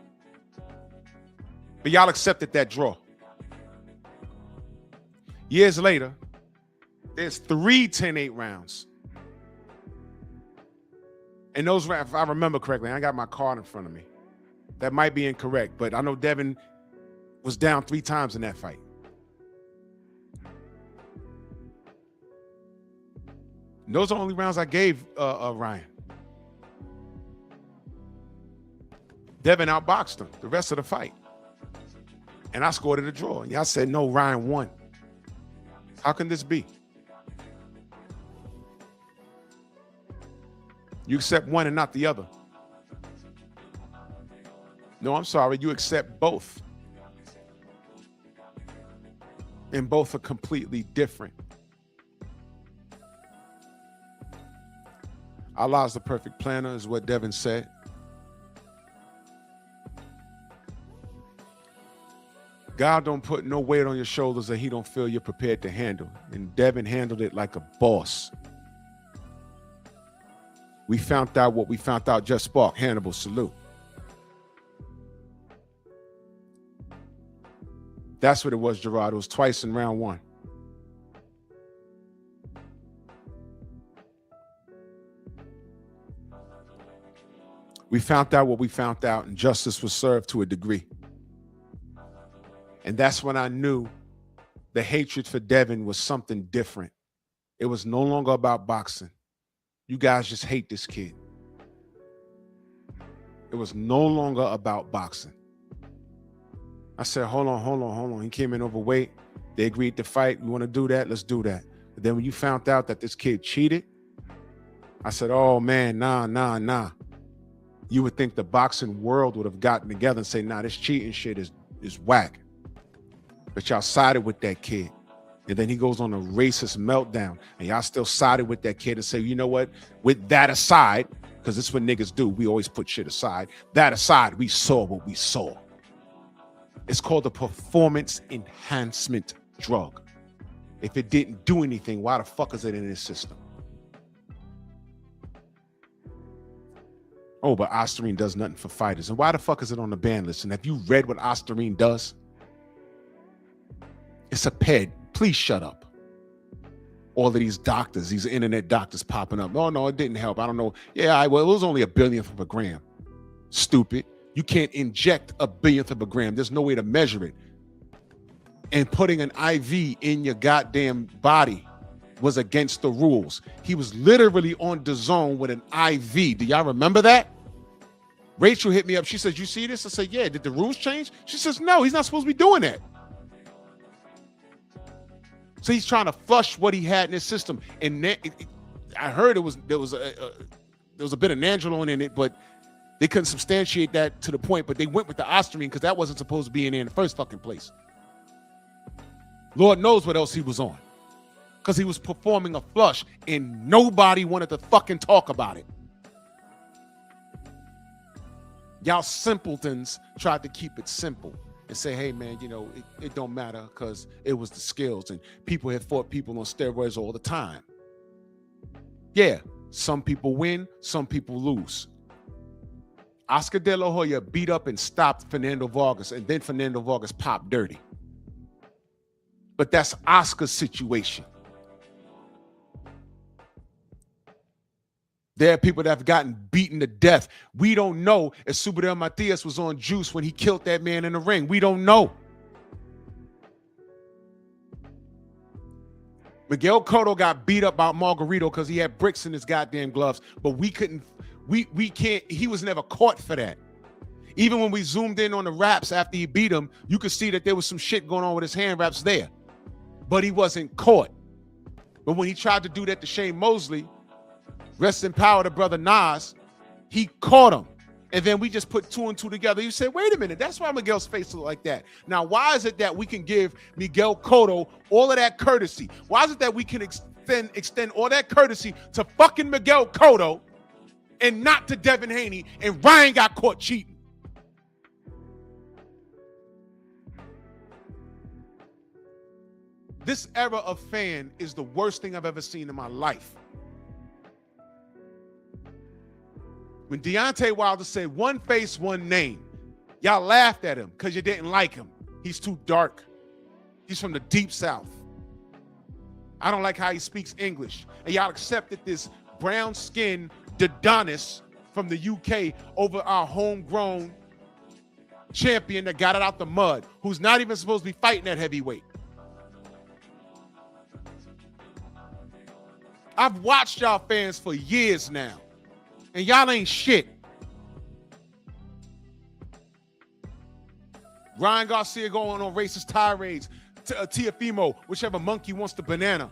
But y'all accepted that draw. Years later, there's 3 10-8 rounds. And those rounds, if I remember correctly, I got my card in front of me. That might be incorrect, but I know Devin was down 3 times in that fight. And those are the only rounds I gave Ryan. Devin outboxed him the rest of the fight. And I scored it a draw. And y'all said, no, Ryan won. How can this be? You accept one and not the other. No, I'm sorry. You accept both. And both are completely different. Allah's the perfect planner is what Devin said. God don't put no weight on your shoulders that he don't feel you're prepared to handle. And Devin handled it like a boss. We found out what we found out. Just Spark, Hannibal, salute. That's what it was, Gerard. It was twice in round one. We found out what we found out, and justice was served to a degree. And that's when I knew the hatred for Devin was something different. It was no longer about boxing. You guys just hate this kid. It was no longer about boxing. I said, hold on. He came in overweight. They agreed to fight. We want to do that? Let's do that. But then when you found out that this kid cheated, I said, oh, man, nah. You would think the boxing world would have gotten together and say, nah, this cheating shit is whack. But y'all sided with that kid. And then he goes on a racist meltdown. And y'all still sided with that kid and say, you know what? With that aside, because this is what niggas do. We always put shit aside. That aside, we saw what we saw. It's called a performance enhancement drug. If it didn't do anything, why the fuck is it in this system? Oh, but Ostarine does nothing for fighters. And why the fuck is it on the ban list? And have you read what Ostarine does? It's a ped. Please shut up. All of these doctors, these internet doctors popping up. Oh, no, it didn't help. I don't know. Yeah, well, it was only a billionth of a gram. Stupid. You can't inject a billionth of a gram. There's no way to measure it. And putting an IV in your goddamn body was against the rules. He was literally on DAZN with an IV. Do y'all remember that? Rachel hit me up. She says, you see this? I said, yeah. Did the rules change? She says, no, he's not supposed to be doing that. So he's trying to flush what he had in his system. And I heard there was a bit of nandrolone in it, but they couldn't substantiate that to the point. But they went with the Ostarine because that wasn't supposed to be in there in the first fucking place. Lord knows what else he was on. Because he was performing a flush and nobody wanted to fucking talk about it. Y'all simpletons tried to keep it simple and say, hey, man, you know, it don't matter because it was the skills and people had fought people on steroids all the time. Yeah, some people win, some people lose. Oscar De La Hoya beat up and stopped Fernando Vargas, and then Fernando Vargas popped dirty. But that's Oscar's situation. There are people that have gotten beaten to death. We don't know if Subadel Matias was on juice when he killed that man in the ring. We don't know. Miguel Cotto got beat up by Margarito because he had bricks in his goddamn gloves. But we can't, he was never caught for that. Even when we zoomed in on the wraps after he beat him, you could see that there was some shit going on with his hand wraps there. But he wasn't caught. But when he tried to do that to Shane Mosley, rest in power to brother Nas, he caught him. And then we just put two and two together. You said, wait a minute, that's why Miguel's face looked like that. Now, why is it that we can give Miguel Cotto all of that courtesy? Why is it that we can extend all that courtesy to fucking Miguel Cotto and not to Devin Haney, and Ryan got caught cheating? This era of fan is the worst thing I've ever seen in my life. When Deontay Wilder said one face, one name, y'all laughed at him because you didn't like him. He's too dark. He's from the deep south. I don't like how he speaks English. And y'all accepted this brown-skinned Dodonis from the UK over our homegrown champion that got it out the mud, who's not even supposed to be fighting at heavyweight. I've watched y'all fans for years now. And y'all ain't shit. Ryan Garcia going on racist tirades. Teofimo, whichever monkey wants the banana.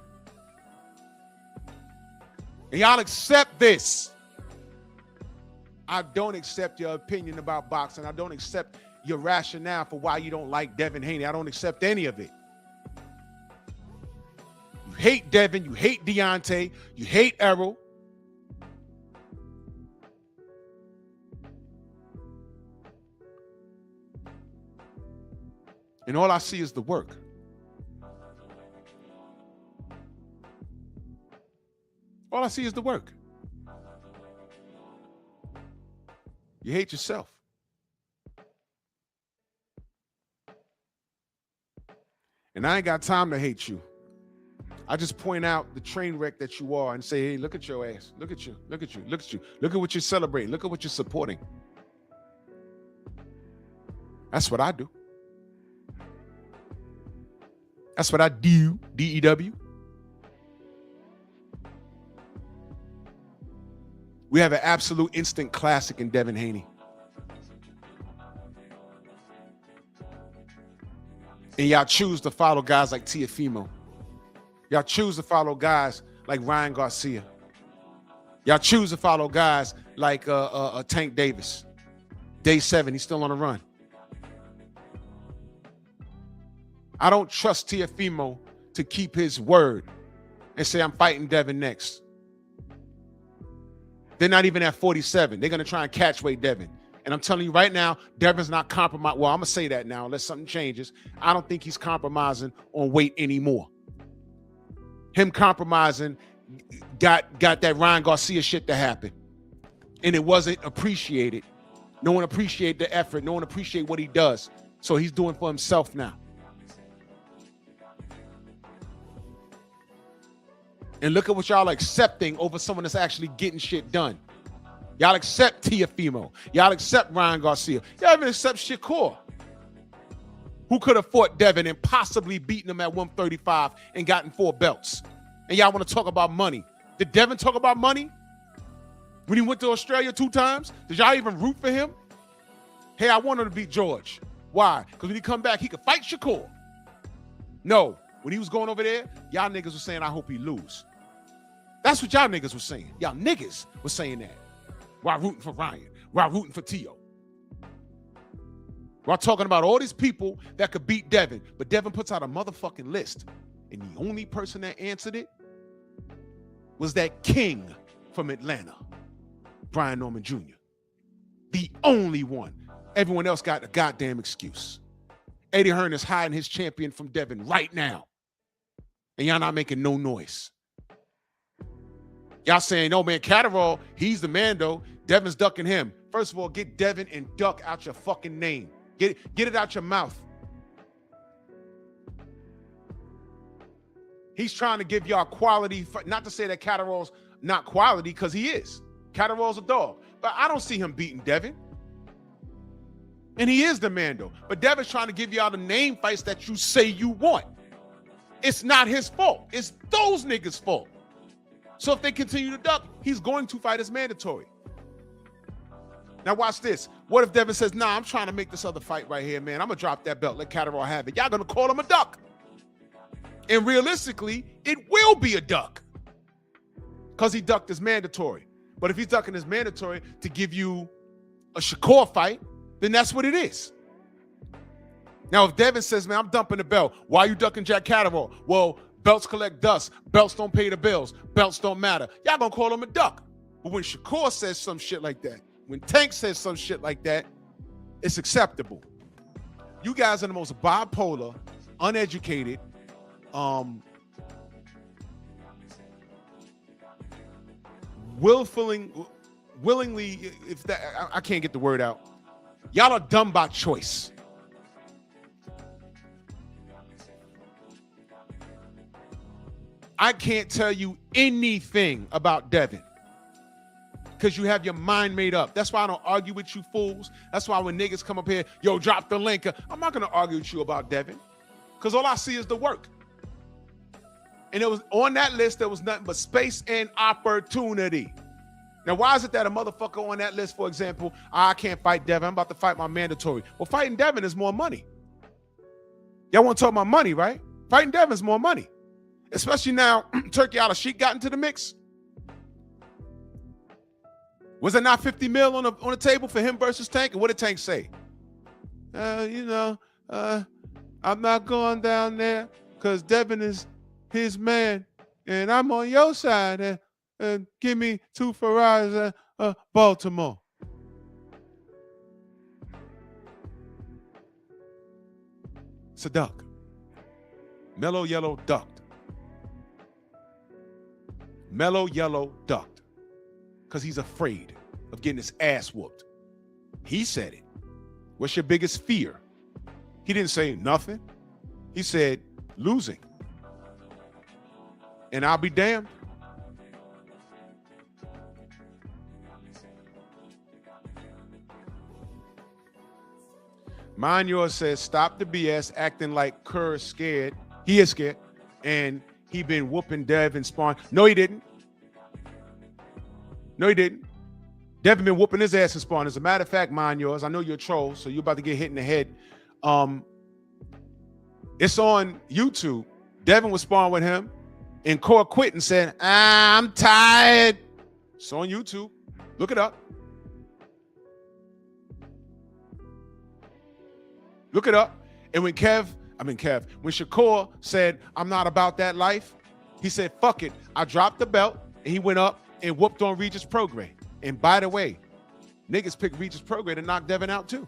And y'all accept this. I don't accept your opinion about boxing. I don't accept your rationale for why you don't like Devin Haney. I don't accept any of it. You hate Devin. You hate Deontay. You hate Errol. And all I see is the work. All I see is the work. You hate yourself. And I ain't got time to hate you. I just point out the train wreck that you are and say, hey, look at your ass. Look at you. Look at you. Look at you. Look at what you're celebrating. Look at what you're supporting. That's what I do. That's what I do. D-E-W. We have an absolute instant classic in Devin Haney. And y'all choose to follow guys like Teofimo. Y'all choose to follow guys like Ryan Garcia. Y'all choose to follow guys like Tank Davis. Day 7, he's still on the run. I don't trust Teofimo to keep his word and say, I'm fighting Devin next. They're not even at 47. They're going to try and catch weight Devin. And I'm telling you right now, Devin's not compromised. Well, I'm going to say that now unless something changes. I don't think he's compromising on weight anymore. Him compromising got that Ryan Garcia shit to happen. And it wasn't appreciated. No one appreciated the effort. No one appreciated what he does. So he's doing for himself now. And look at what y'all are accepting over someone that's actually getting shit done. Y'all accept Teofimo. Y'all accept Ryan Garcia. Y'all even accept Shakur, who could have fought Devin and possibly beaten him at 135 and gotten 4 belts. And y'all want to talk about money. Did Devin talk about money when he went to Australia 2 times? Did y'all even root for him? Hey, I want him to beat George. Why? Because when he come back, he could fight Shakur. No. When he was going over there, y'all niggas were saying, I hope he lose. That's what y'all niggas were saying. Y'all niggas were saying that. While rooting for Ryan. While rooting for Teo. While talking about all these people that could beat Devin. But Devin puts out a motherfucking list. And the only person that answered it was that king from Atlanta. Brian Norman Jr. The only one. Everyone else got a goddamn excuse. Eddie Hearn is hiding his champion from Devin right now. And y'all not making no noise. Y'all saying, no, man, Catterall, he's the man, though. Devin's ducking him. First of all, get Devin and Duck out your fucking name. Get it out your mouth. He's trying to give y'all quality. Not to say that Catterall's not quality, because he is. Catterall's a dog. But I don't see him beating Devin. And he is the man, though. But Devin's trying to give y'all the name fights that you say you want. It's not his fault. It's those niggas' fault. So if they continue to duck, he's going to fight as mandatory. Now watch this. What if Devin says, nah, I'm trying to make this other fight right here, man. I'm going to drop that belt. Let Catterall have it. Y'all going to call him a duck. And realistically, it will be a duck. Because he ducked his mandatory. But if he's ducking his mandatory to give you a Shakur fight, then that's what it is. Now, if Devin says, man, I'm dumping the belt, why are you ducking Jack Catterall? Well, belts collect dust. Belts don't pay the bills. Belts don't matter. Y'all gonna call him a duck. But when Shakur says some shit like that, when Tank says some shit like that, it's acceptable. You guys are the most bipolar, uneducated, willingly, if that, I can't get the word out. Y'all are dumb by choice. I can't tell you anything about Devin because you have your mind made up. That's why I don't argue with you fools. That's why when niggas come up here, yo, drop the link. I'm not going to argue with you about Devin because all I see is the work. And it was on that list, there was nothing but space and opportunity. Now, why is it that a motherfucker on that list, for example, I can't fight Devin, I'm about to fight my mandatory. Well, fighting Devin is more money. Y'all want to talk about money, right? Fighting Devin's more money. Especially now, Turkey Al Sheikh got into the mix. Was it not 50 mil on the table for him versus Tank? And what did Tank say? I'm not going down there because Devin is his man, and I'm on your side. And give me 2 Ferraris, Baltimore. It's a duck. Mellow Yellow ducked. Mellow Yellow ducked because he's afraid of getting his ass whooped. He said it. What's your biggest fear? He didn't say nothing. He said losing. And I'll be damned. Mind Yours says, stop the BS acting like Kerr is scared. He is scared. And he been whooping Dev and Spawn. No, he didn't. No, he didn't. Devin been whooping his ass and Spawn. As a matter of fact, Mind Yours, I know you're a troll, so you're about to get hit in the head. It's on YouTube. Devin was sparring with him, and Core quit and said, I'm tired. It's on YouTube. Look it up. Look it up. And when when Shakur said, I'm not about that life, he said, fuck it. I dropped the belt, and he went up and whooped on Regis Prograis. And by the way, niggas picked Regis Prograis to knock Devin out too.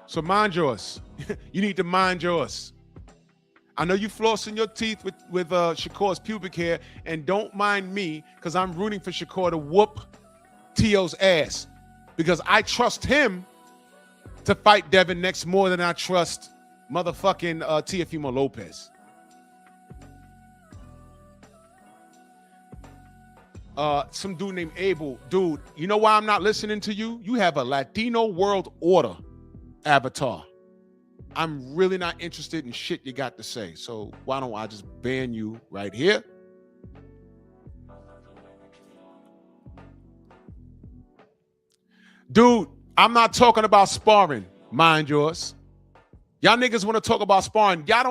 So mind yours. You need to mind yours. I know you flossing your teeth with Shakur's pubic hair, and don't mind me because I'm rooting for Shakur to whoop T.O.'s ass because I trust him to fight Devin next more than I trust motherfucking Teofimo Lopez. Some dude named Abel. Dude, you know why I'm not listening to you? You have a Latino world order avatar. I'm really not interested in shit you got to say. So why don't I just ban you right here? Dude, I'm not talking about sparring, mind yours. Y'all niggas want to talk about sparring. Y'all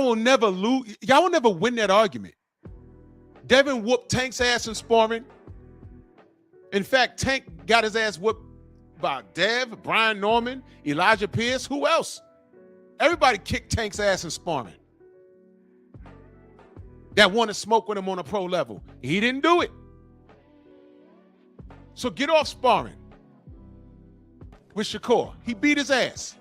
will never lose. Y'all will never win that argument. Devin whooped Tank's ass in sparring. In fact, Tank got his ass whooped by Dev, Brian Norman, Elijah Pierce. Who else? Everybody kicked Tank's ass in sparring. That wanted to smoke with him on a pro level. He didn't do it. So get off sparring with Shakur. He beat his ass.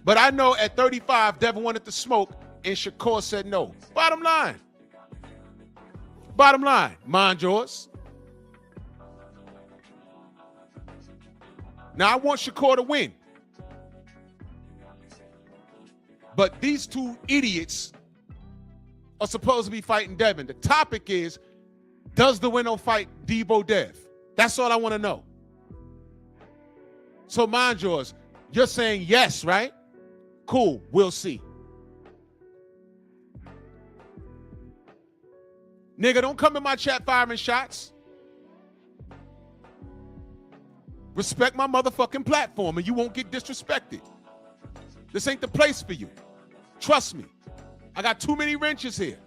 But I know at 35, Devin wanted to smoke, and Shakur said no. Bottom line, mind yours. Now, I want Shakur to win. But these two idiots are supposed to be fighting Devin. The topic is, does the winner fight Deebo Dev? That's all I want to know. So mind yours, you're saying yes, right? Cool, we'll see. Nigga, don't come in my chat firing shots. Respect my motherfucking platform and you won't get disrespected. This ain't the place for you. Trust me. I got too many wrenches here.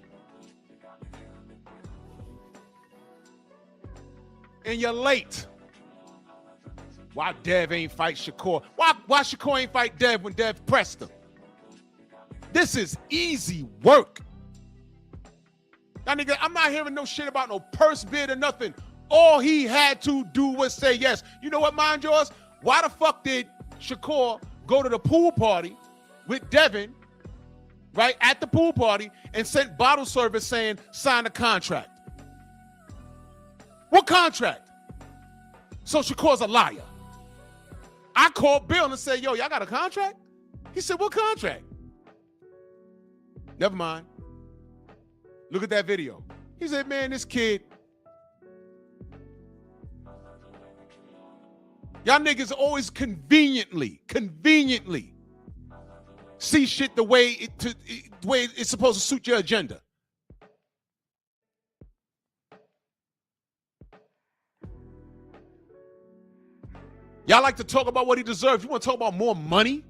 And you're late. Why Dev ain't fight Shakur? Why Shakur ain't fight Dev when Dev pressed him? This is easy work. Now, nigga, I'm not hearing no shit about no purse bid or nothing. All he had to do was say yes. You know what, mind yours? Why the fuck did Shakur go to the pool party with Devin, right, at the pool party, and sent bottle service saying, sign a contract? What contract? So Shakur's a liar. I called Bill and said, yo, y'all got a contract? He said, what contract? Never mind. Look at that video. He said, man, this kid, y'all niggas always conveniently see shit the way it's supposed to suit your agenda. Y'all like to talk about what he deserves. You want to talk about more money?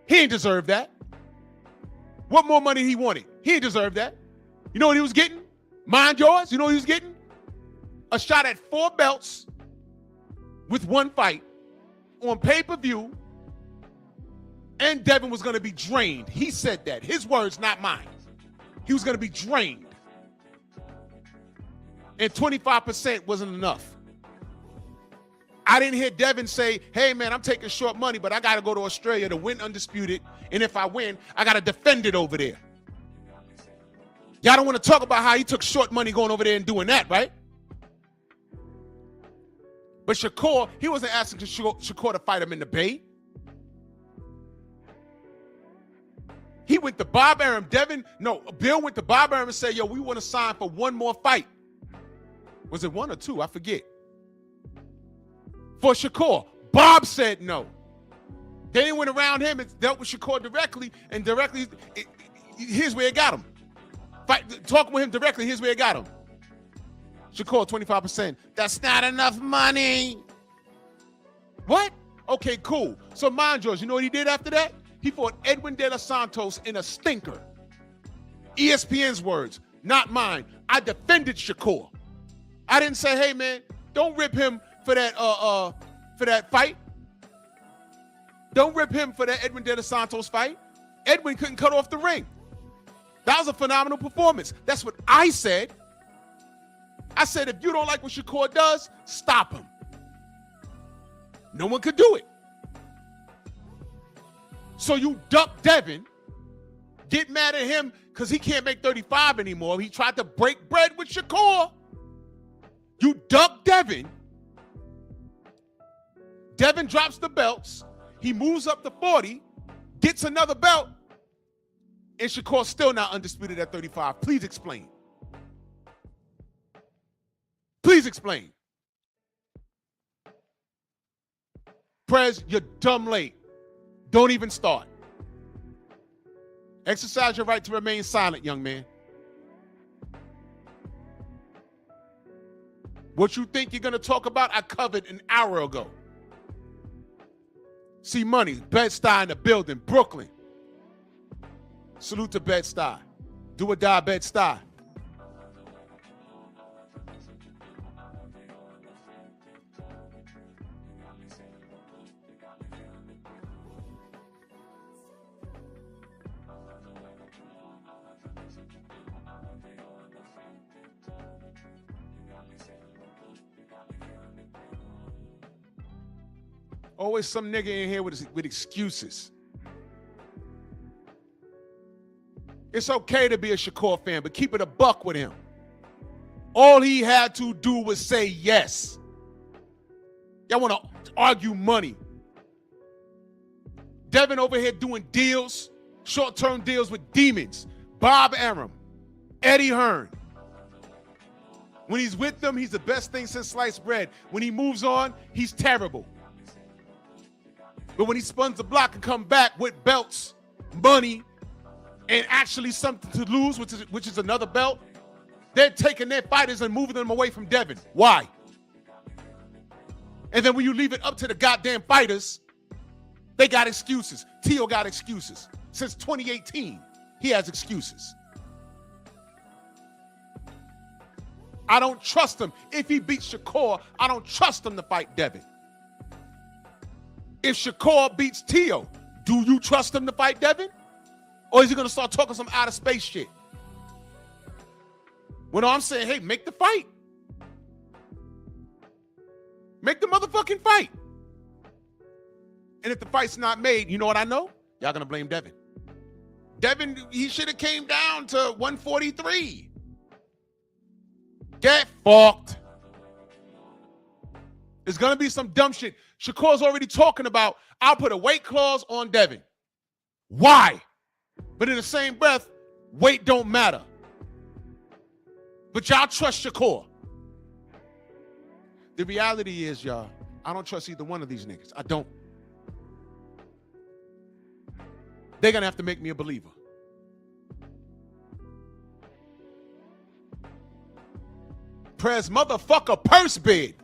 He ain't deserve that. What more money he wanted? He ain't deserve that. You know what he was getting? Mind yours. You know what he was getting? A shot at 4 belts with 1 fight on pay-per-view, and Devin was going to be drained. He said that. His words, not mine. He was going to be drained. And 25% wasn't enough. I didn't hear Devin say, hey, man, I'm taking short money, but I got to go to Australia to win undisputed. And if I win, I got to defend it over there. Y'all don't want to talk about how he took short money going over there and doing that, right? But Shakur, he wasn't asking Shakur to fight him in the Bay. He went to Bob Arum. Bill went to Bob Arum and said, yo, we want to sign for 1 more fight. Was it 1 or 2? I forget. For Shakur. Bob said no. They didn't went around him and dealt with Shakur directly, and directly, here's where it got him. Talking with him directly, here's where it got him. Shakur, 25%. That's not enough money. What? Okay, cool. So mind yours, you know what he did after that? He fought Edwin De Los Santos in a stinker. ESPN's words, not mine. I defended Shakur. I didn't say, hey man, don't rip him for that fight. Don't rip him for that Edwin De Los Santos fight. Edwin couldn't cut off the ring. That was a phenomenal performance. That's what I said. I said, if you don't like what Shakur does, stop him. No one could do it. So you duck Devin, get mad at him because he can't make 35 anymore. He tried to break bread with Shakur. You duck Devin. Devin drops the belts. He moves up to 40, gets another belt, and Shakur's still not undisputed at 35. Please explain. Please explain. Prez, you're dumb late. Don't even start. Exercise your right to remain silent, young man. What you think you're going to talk about, I covered an hour ago. See money, Bed-Stuy in the building, Brooklyn. Salute to Bed-Stuy. Do or die, Bed-Stuy. Always some nigga in here with excuses. It's okay to be a Shakur fan, but keep it a buck with him. All he had to do was say yes. Y'all want to argue money. Devin over here doing deals, short-term deals with demons. Bob Arum, Eddie Hearn. When he's with them, he's the best thing since sliced bread. When he moves on, he's terrible. But when he spuns the block and come back with belts, money, and actually something to lose, which is another belt, they're taking their fighters and moving them away from Devin. Why? And then when you leave it up to the goddamn fighters, they got excuses. Tio got excuses. Since 2018, he has excuses. I don't trust him. If he beats Shakur, I don't trust him to fight Devin. If Shakur beats Tio, do you trust him to fight Devin? Or is he going to start talking some out of space shit? When I'm saying, hey, make the fight. Make the motherfucking fight. And if the fight's not made, you know what I know? Y'all going to blame Devin. Devin, he should have came down to 143. Get fucked. There's going to be some dumb shit. Shakur's already talking about, I'll put a weight clause on Devin. Why? But in the same breath, weight don't matter. But y'all trust Shakur. The reality is, y'all, I don't trust either one of these niggas. I don't. They're going to have to make me a believer. Prez motherfucker purse bid.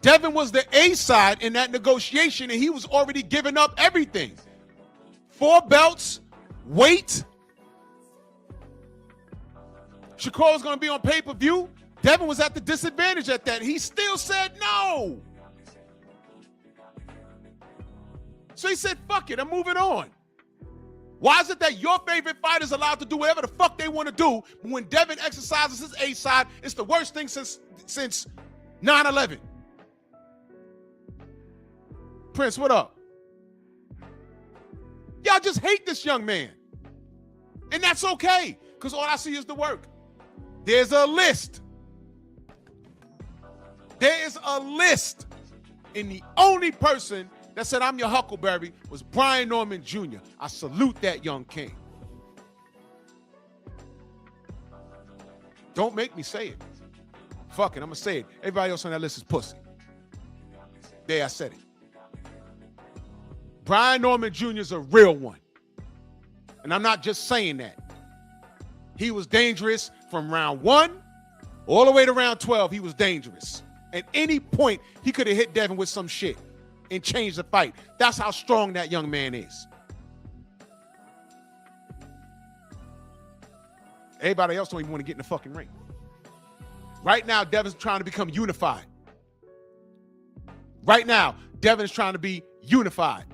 Devin was the A side in that negotiation, and he was already giving up everything. 4 belts, weight. Shakur was going to be on pay-per-view. Devin was at the disadvantage at that. He still said no. So he said, fuck it, I'm moving on. Why is it that your favorite fighter is allowed to do whatever the fuck they want to do, but when Devin exercises his A side, it's the worst thing since 9/11? Prince, what up? Y'all just hate this young man. And that's okay, because all I see is the work. There's a list. There is a list. And the only person that said, I'm your Huckleberry, was Brian Norman Jr. I salute that young king. Don't make me say it. Fuck it, I'm going to say it. Everybody else on that list is pussy. There, I said it. Brian Norman Jr. is a real one. And I'm not just saying that. He was dangerous from round 1 all the way to round 12. He was dangerous. At any point, he could have hit Devin with some shit and changed the fight. That's how strong that young man is. Everybody else don't even want to get in the fucking ring. Right now, Devin's trying to become unified. Right now, Devin is trying to be unified.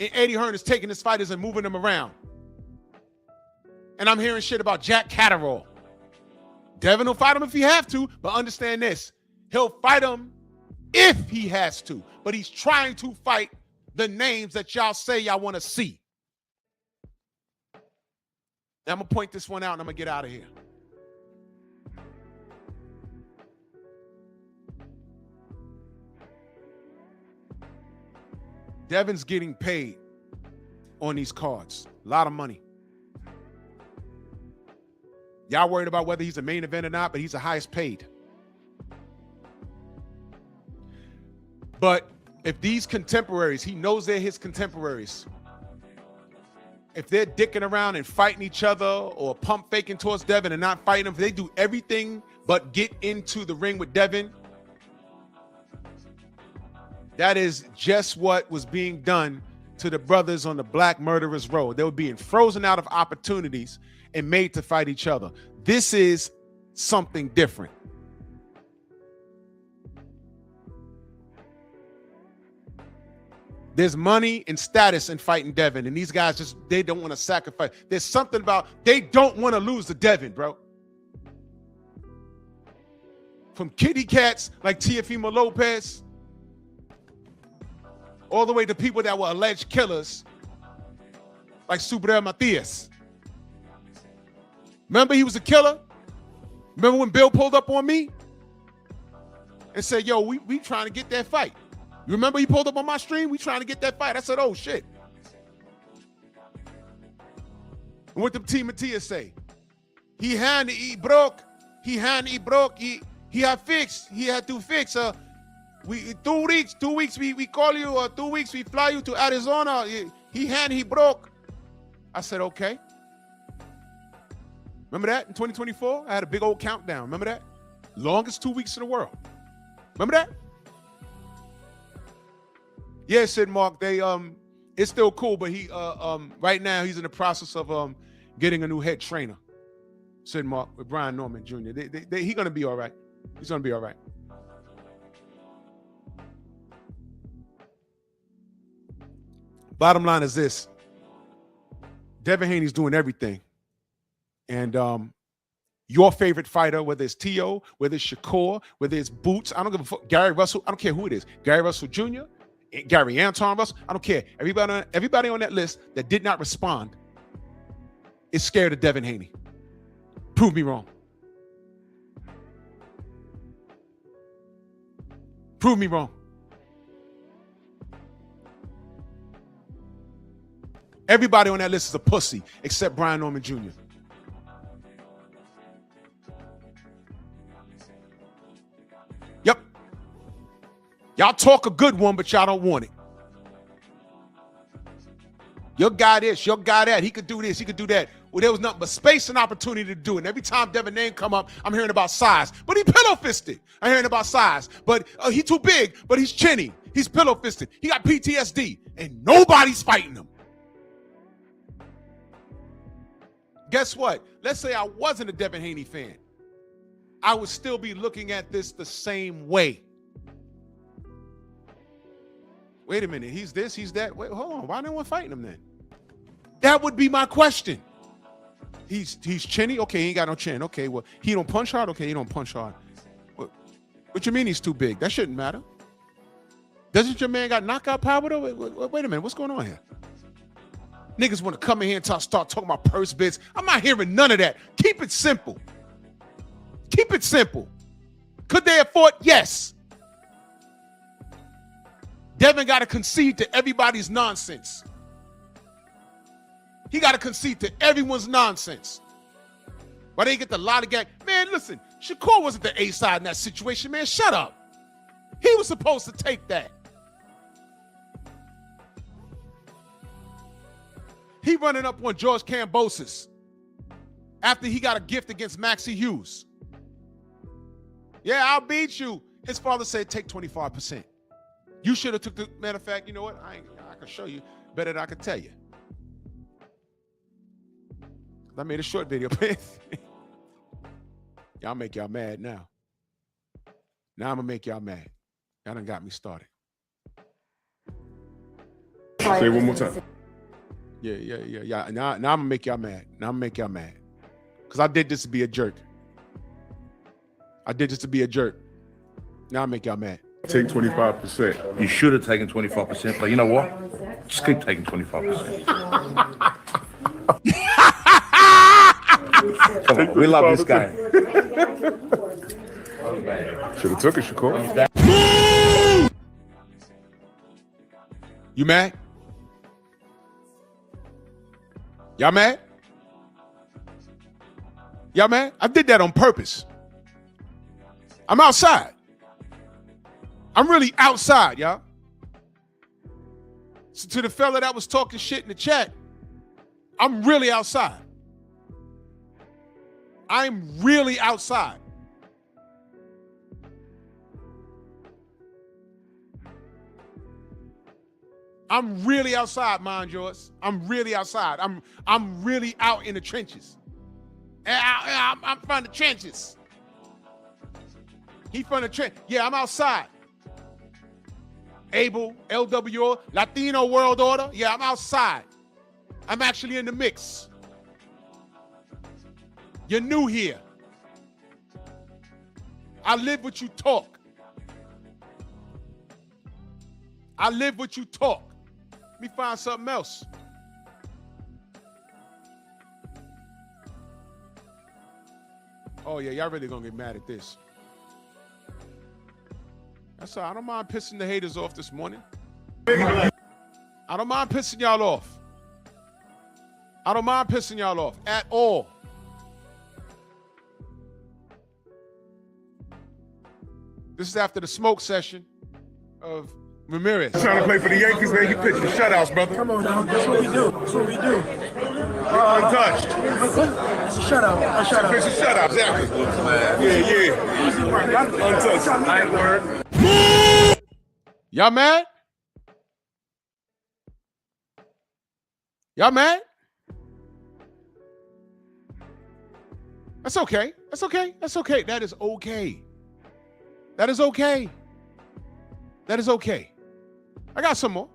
And Eddie Hearn is taking his fighters and moving them around. And I'm hearing shit about Jack Catterall. Devin will fight him if he have to, but understand this. He'll fight him if he has to. But he's trying to fight the names that y'all say y'all want to see. Now, I'm going to point this one out and I'm going to get out of here. Devin's getting paid on these cards. A lot of money. Y'all worried about whether he's a main event or not, but he's the highest paid. But if these contemporaries, he knows they're his contemporaries, if they're dicking around and fighting each other or pump faking towards Devin and not fighting him, if they do everything but get into the ring with Devin, that is just what was being done to the brothers on the Black Murderers Road. They were being frozen out of opportunities and made to fight each other. This is something different. There's money and status in fighting Devin, and these guys just, they don't want to sacrifice. There's something about, they don't want to lose to Devin, bro. From kitty cats like Teofimo Lopez, all the way to people that were alleged killers like Subriel Matias. Remember he was a killer? Remember when Bill pulled up on me and said, yo, we trying to get that fight? You remember he pulled up on my stream? We trying to get that fight. I said, oh, shit. And what did T. Matias say? He broke. He had fixed. He had to fix. 2 weeks we call you, 2 weeks we fly you to Arizona. He broke. I said, okay. Remember that in 2024? I had a big old countdown. Remember that? Longest 2 weeks in the world. Remember that? Yeah, said Mark. They it's still cool, but he right now he's in the process of getting a new head trainer. Said Mark with Brian Norman Jr. He's gonna be all right. He's gonna be all right. Bottom line is this: Devin Haney's doing everything, and your favorite fighter, whether it's T.O., whether it's Shakur, whether it's Boots, I don't give a fuck. Gary Russell, I don't care who it is. Gary Russell Jr., Gary Anton Russell, I don't care. Everybody on that list that did not respond is scared of Devin Haney. Prove me wrong. Prove me wrong. Everybody on that list is a pussy except Brian Norman Jr. Yep. Y'all talk a good one, but y'all don't want it. Your guy this, your guy that. He could do this, he could do that. well, there was nothing but space and opportunity to do it. And every time Devin name come up, I'm hearing about size. But he pillow-fisted. I'm hearing about size. But he too big, but he's chinny. He's pillow-fisted. He got PTSD. And nobody's fighting him. Guess what? Let's say I wasn't a Devin Haney fan. I would still be looking at this the same way. Wait a minute. He's this, he's that. Wait, hold on. Why no one fighting him then? That would be my question. He's chinny? Okay, he ain't got no chin. Okay, well, he don't punch hard? Okay, he don't punch hard. What you mean he's too big? That shouldn't matter. Doesn't your man got knockout power though? Wait a minute, what's going on here? Niggas want to come in here and start talking about purse bits. I'm not hearing none of that. Keep it simple. Keep it simple. Could they afford? Yes. Devin got to concede to everybody's nonsense. He got to concede to everyone's nonsense. Why they get the lollygag? Man, listen, Shakur wasn't the A side in that situation, man. Shut up. He was supposed to take that. He running up on George Kambosos after he got a gift against Maxie Hughes. Yeah, I'll beat you. His father said, take 25%. You should have took the, matter of fact, you know what? I can show you better than I can tell you. I made a short video. Y'all make y'all mad now. Now I'm going to make y'all mad. Y'all done got me started. Say it one more time. Yeah. Now I'm going to make y'all mad. Because I did this to be a jerk. Now I make y'all mad. Take 25%. You should have taken 25%, but you know what? Just keep taking 25%. Come on, we love this guy. Should have took it, Shakur. You mad? Y'all mad? Y'all mad? I did that on purpose. I'm outside. I'm really outside, y'all. So to the fella that was talking shit in the chat, I'm really outside. I'm really outside. I'm really outside, mind yours. I'm really outside. I'm really out in the trenches. I'm from the trenches. He from the trench. Yeah, I'm outside. Abel, LWO, Latino World Order. Yeah, I'm outside. I'm actually in the mix. You're new here. I live what you talk. Let me find something else. Oh, yeah, y'all really gonna get mad at this. That's all right. I don't mind pissing the haters off this morning. I don't mind pissing y'all off. At all. This is after the smoke session of Ramirez. Trying to play for the Yankees, man. You pitch the shutouts, brother. Come on now, that's what we do. Untouched. It's a shutout. Pitch the shutout, exactly. Yeah. Easy work. Untouched. I ain't word. Y'all mad? That's okay. That is okay. I got some more.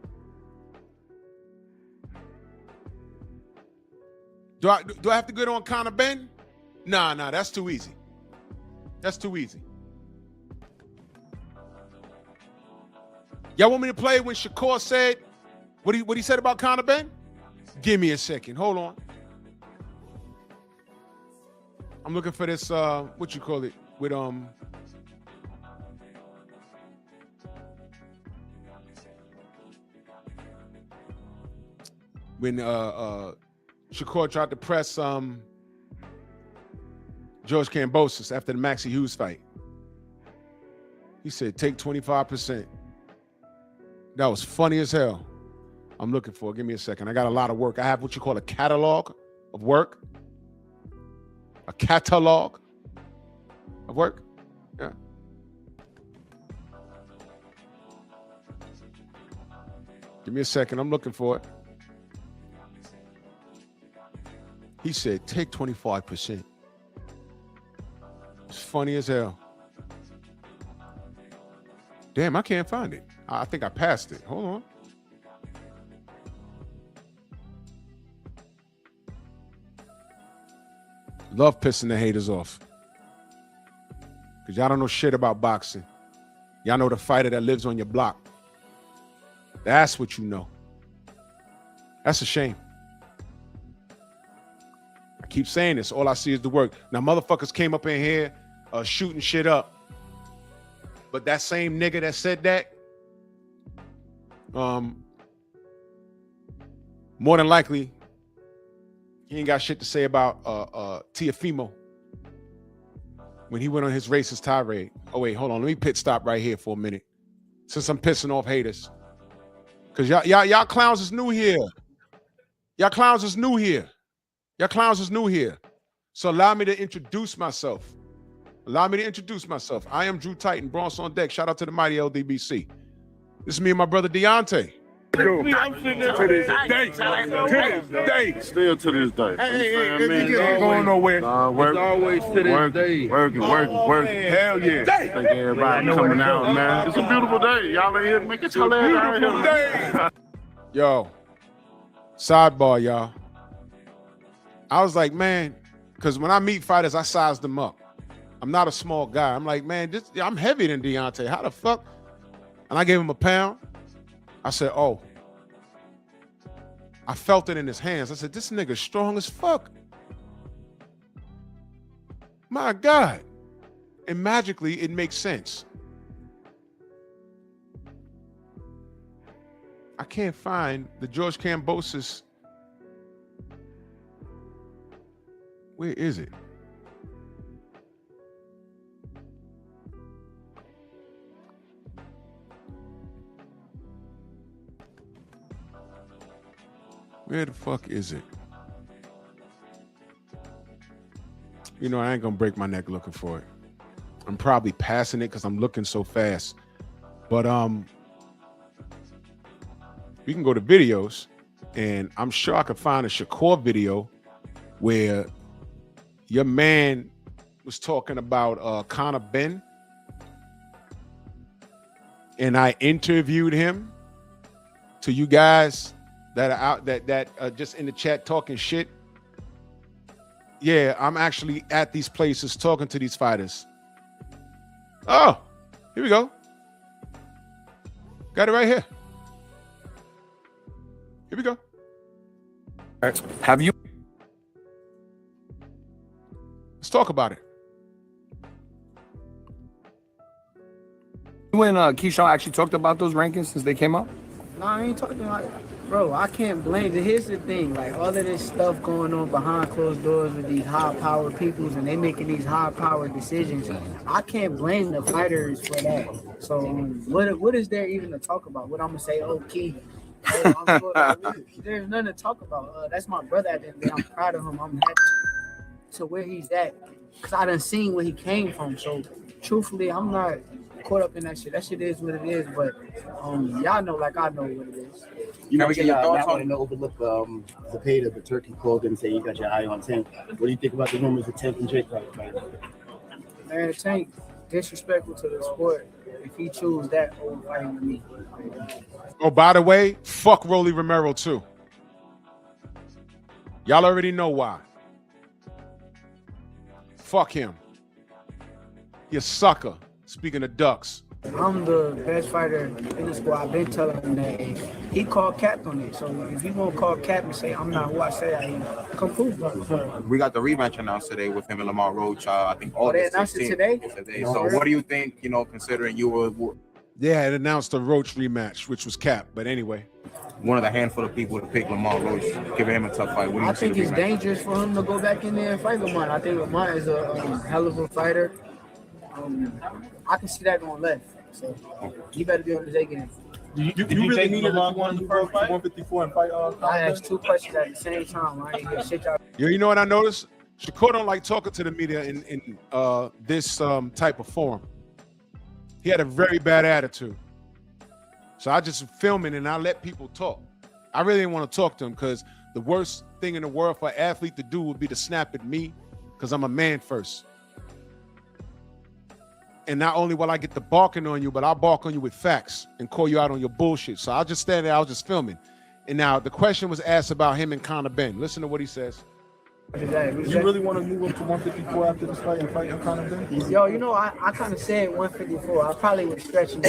Do I have to go on Conor Ben? Nah, that's too easy. Y'all want me to play when Shakur said what he said about Conor Ben? Give me a second. Hold on. I'm looking for this what you call it with when Shakur tried to press George Kambosos after the Maxie Hughes fight. He said, take 25%. That was funny as hell. I'm looking for it. Give me a second. I got a lot of work. I have what you call a catalog. of work, a catalog of work. Yeah. Give me a second. I'm looking for it. He said, take 25%. It's funny as hell. Damn, I can't find it. I think I passed it. Hold on. Love pissing the haters off. Because y'all don't know shit about boxing. Y'all know the fighter that lives on your block. That's what you know. That's a shame. I keep saying this. All I see is the work. Now, motherfuckers came up in here shooting shit up. But that same nigga that said that, more than likely, he ain't got shit to say about Teofimo when he went on his racist tirade. Oh, wait, hold on. Let me pit stop right here for a minute. Since I'm pissing off haters. Because y'all clowns is new here. Y'all clowns is new here. Y'all clowns is new here. So allow me to introduce myself. Allow me to introduce myself. I am Drew Titan, Bronx on deck. Shout out to the mighty LDBC. This is me and my brother Deontay. I'm sitting there to this day. Still to this day. Hey, ain't going nowhere. It's always to this day. Working. Hell yeah. Thank everybody coming out, man. It's a beautiful day. Y'all ain't here to make it beautiful day. Yo, sidebar, y'all. I was like, man, because when I meet fighters, I size them up. I'm not a small guy. I'm like, man, I'm heavier than Deontay. How the fuck? And I gave him a pound. I said, oh. I felt it in his hands. I said, this nigga's strong as fuck. My God. And magically, it makes sense. I can't find the George Kambosos. Where is it? Where the fuck is it? You know, I ain't gonna break my neck looking for it. I'm probably passing it because I'm looking so fast. But we can go to videos, and I'm sure I could find a Shakur video where your man was talking about Conor Ben, and I interviewed him. To you guys that are out that are just in the chat talking shit. Yeah, I'm actually at these places talking to these fighters. Oh, here we go. Got it right here. Here we go. Have you? Let's talk about it. You and Keyshawn actually talked about those rankings since they came out? No, I ain't talking about it. Bro, I can't blame it. Here's the thing, like all of this stuff going on behind closed doors with these high-powered peoples and they making these high-powered decisions. I can't blame the fighters for that. So what is there even to talk about? What I'm gonna say, Key? There's nothing to talk about. That's my brother at the end of the day. I'm proud of him. I'm happy to where he's at because I done seen where he came from. So truthfully, I'm not caught up in that shit. That shit is what it is. But y'all know, like I know what it is. You know, not wanting to overlook Zepeda, the turkey called and say you got your eye on Tank. What do you think about the rumors of Tank and Jake fight? Man, Tank disrespectful to the sport. If he choose that over fighting with me. Oh, by the way, fuck Rolly Romero too. Y'all already know why. Fuck him. He a sucker. Speaking of ducks. I'm the best fighter in the squad. I've been telling him that. He called cap on it. So if you won't call cap and say I'm not who I say I am, come prove it. We got the rematch announced today with him and Lamar Roach. I think August 16th. Today? So what do you think, considering you were... Yeah, it announced a Roach rematch, which was cap. But anyway. One of the handful of people to pick Lamar Roach, giving him a tough fight. I think it's dangerous for him to go back in there and fight Lamar. I think Lamar is a hell of a fighter. I can see that going left. So you better be on his A game. You really mean that you want to go to 154 and fight? I asked 2 questions at the same time. I ain't get shit y'all. Yeah, you know what I noticed? Shakur don't like talking to the media in this type of forum. He had a very bad attitude. So I just film it and I let people talk. I really didn't want to talk to him because the worst thing in the world for an athlete to do would be to snap at me because I'm a man first. And not only will I get the barking on you, but I'll bark on you with facts and call you out on your bullshit. So I'll just stand there, I was just filming. And now the question was asked about him and Conor Ben. Listen to what he says. You really want to move up to 154 after this fight and fight Conor Ben? Yo, you know, I kind of said 154. I probably was stretching.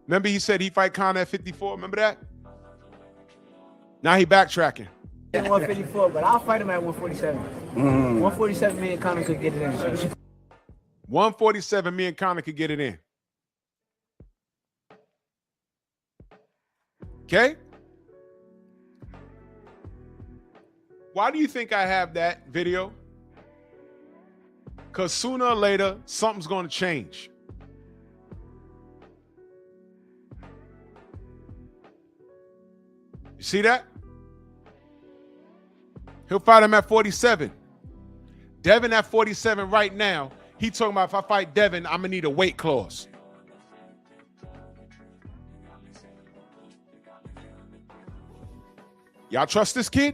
Remember he said he fight Conor at 54? Remember that? Now he backtracking. 154, but I'll fight him at 147. 147, me and Conor could get it in. 147, me and Conor could get it in. Okay? Why do you think I have that video? Because sooner or later, something's going to change. You see that? He'll fight him at 47. Devin at 47 right now. He talking about if I fight Devin, I'm going to need a weight clause. Y'all trust this kid?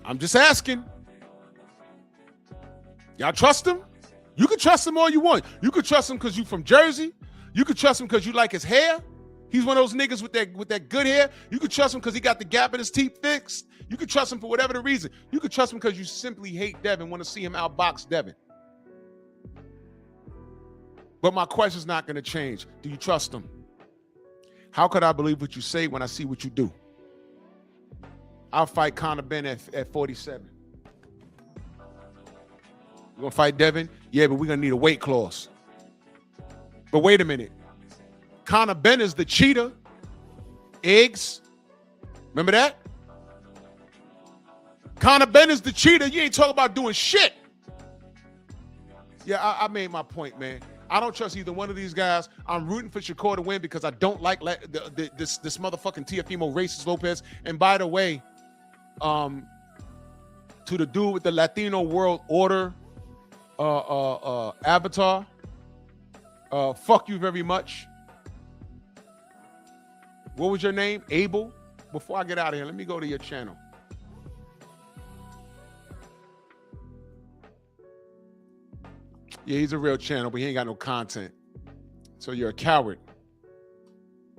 I'm just asking. Y'all trust him? You can trust him all you want. You could trust him because you from Jersey. You could trust him because you like his hair. He's one of those niggas with that good hair. You could trust him because he got the gap in his teeth fixed. You could trust him for whatever the reason. You could trust him because you simply hate Devin, want to see him outbox Devin. But my question's not going to change. Do you trust him? How could I believe what you say when I see what you do? I'll fight Conor Ben at 47. We're going to fight Devin? Yeah, but we're going to need a weight clause. But wait a minute. Conor Ben is the cheater. Eggs. Remember that? Conor Ben is the cheater. You ain't talking about doing shit. Yeah, I made my point, man. I don't trust either one of these guys. I'm rooting for Shakur to win because I don't like this motherfucking Teofimo racist Lopez. And by the way, to the dude with the Latino World Order avatar, fuck you very much. What was your name? Abel? Before I get out of here, let me go to your channel. Yeah, he's a real channel, but he ain't got no content. So you're a coward.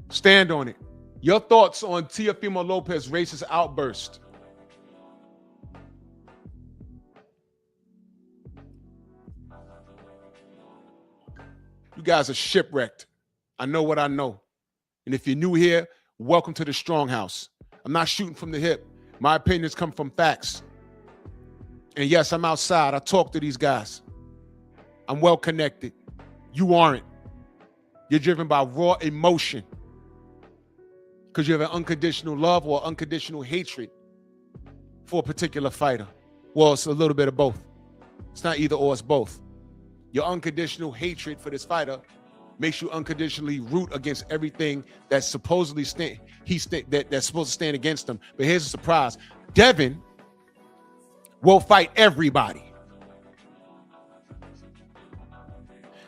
Stand on it. Your thoughts on Teofimo Lopez racist outburst. You guys are shipwrecked. I know what I know. And if you're new here, welcome to the Strong House. I'm not shooting from the hip. My opinions come from facts. And yes, I'm outside. I talk to these guys. I'm well connected. You aren't. You're driven by raw emotion because you have an unconditional love or unconditional hatred for a particular fighter. Well, it's a little bit of both. It's not either or, it's both. Your unconditional hatred for this fighter makes you unconditionally root against everything that's supposedly that's supposed to stand against him. But here's a surprise. Devin will fight everybody.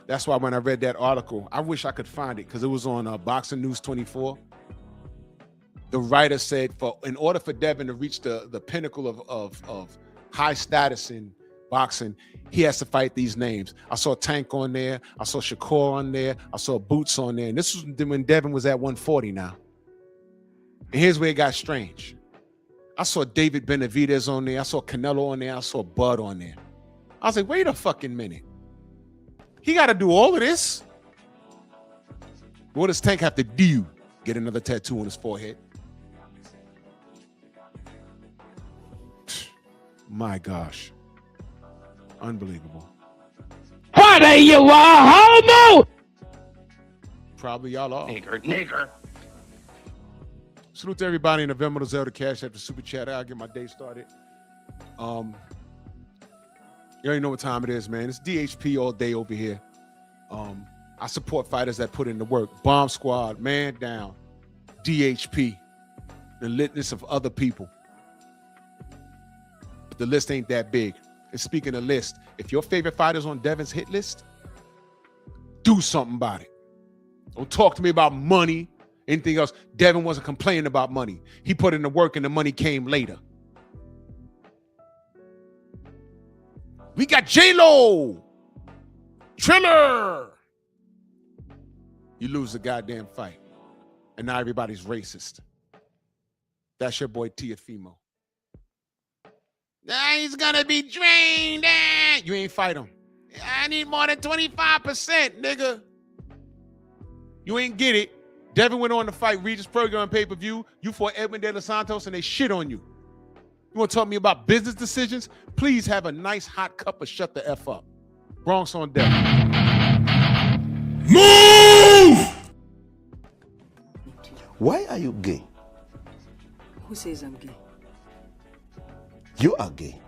That's why when I read that article, I wish I could find it because it was on Boxing News 24. The writer said, in order for Devin to reach the pinnacle of high status in boxing, he has to fight these names. I saw Tank on there. I saw Shakur on there. I saw Boots on there. And this was when Devin was at 140 now. And here's where it got strange. I saw David Benavidez on there. I saw Canelo on there. I saw Bud on there. I was like, wait a fucking minute. He got to do all of this? What does Tank have to do? Get another tattoo on his forehead? My gosh. Unbelievable. What are you, a homo? Probably y'all are. Nigger. Salute to everybody in the Venmo, Zelda Cash after Super Chat. I'll get my day started. You already know what time it is, man. It's DHP all day over here. I support fighters that put in the work. Bomb Squad, Man Down, DHP, the litness of other people. But the list ain't that big. And speaking of list, if your favorite fighter's on Devin's hit list, do something about it. Don't talk to me about money, anything else. Devin wasn't complaining about money. He put in the work and the money came later. We got J-Lo, Triller. You lose the goddamn fight. And now everybody's racist. That's your boy Tiafimo. He's gonna be drained. You ain't fight him. I need more than 25%, nigga. You ain't get it. Devin went on to fight Regis Prograis on pay-per-view. You fought Edwin De Los Santos and they shit on you. You want to talk to me about business decisions? Please have a nice hot cup of shut the F up. Bronx on deck. Move! Why are you gay? Who says I'm gay? You are gay.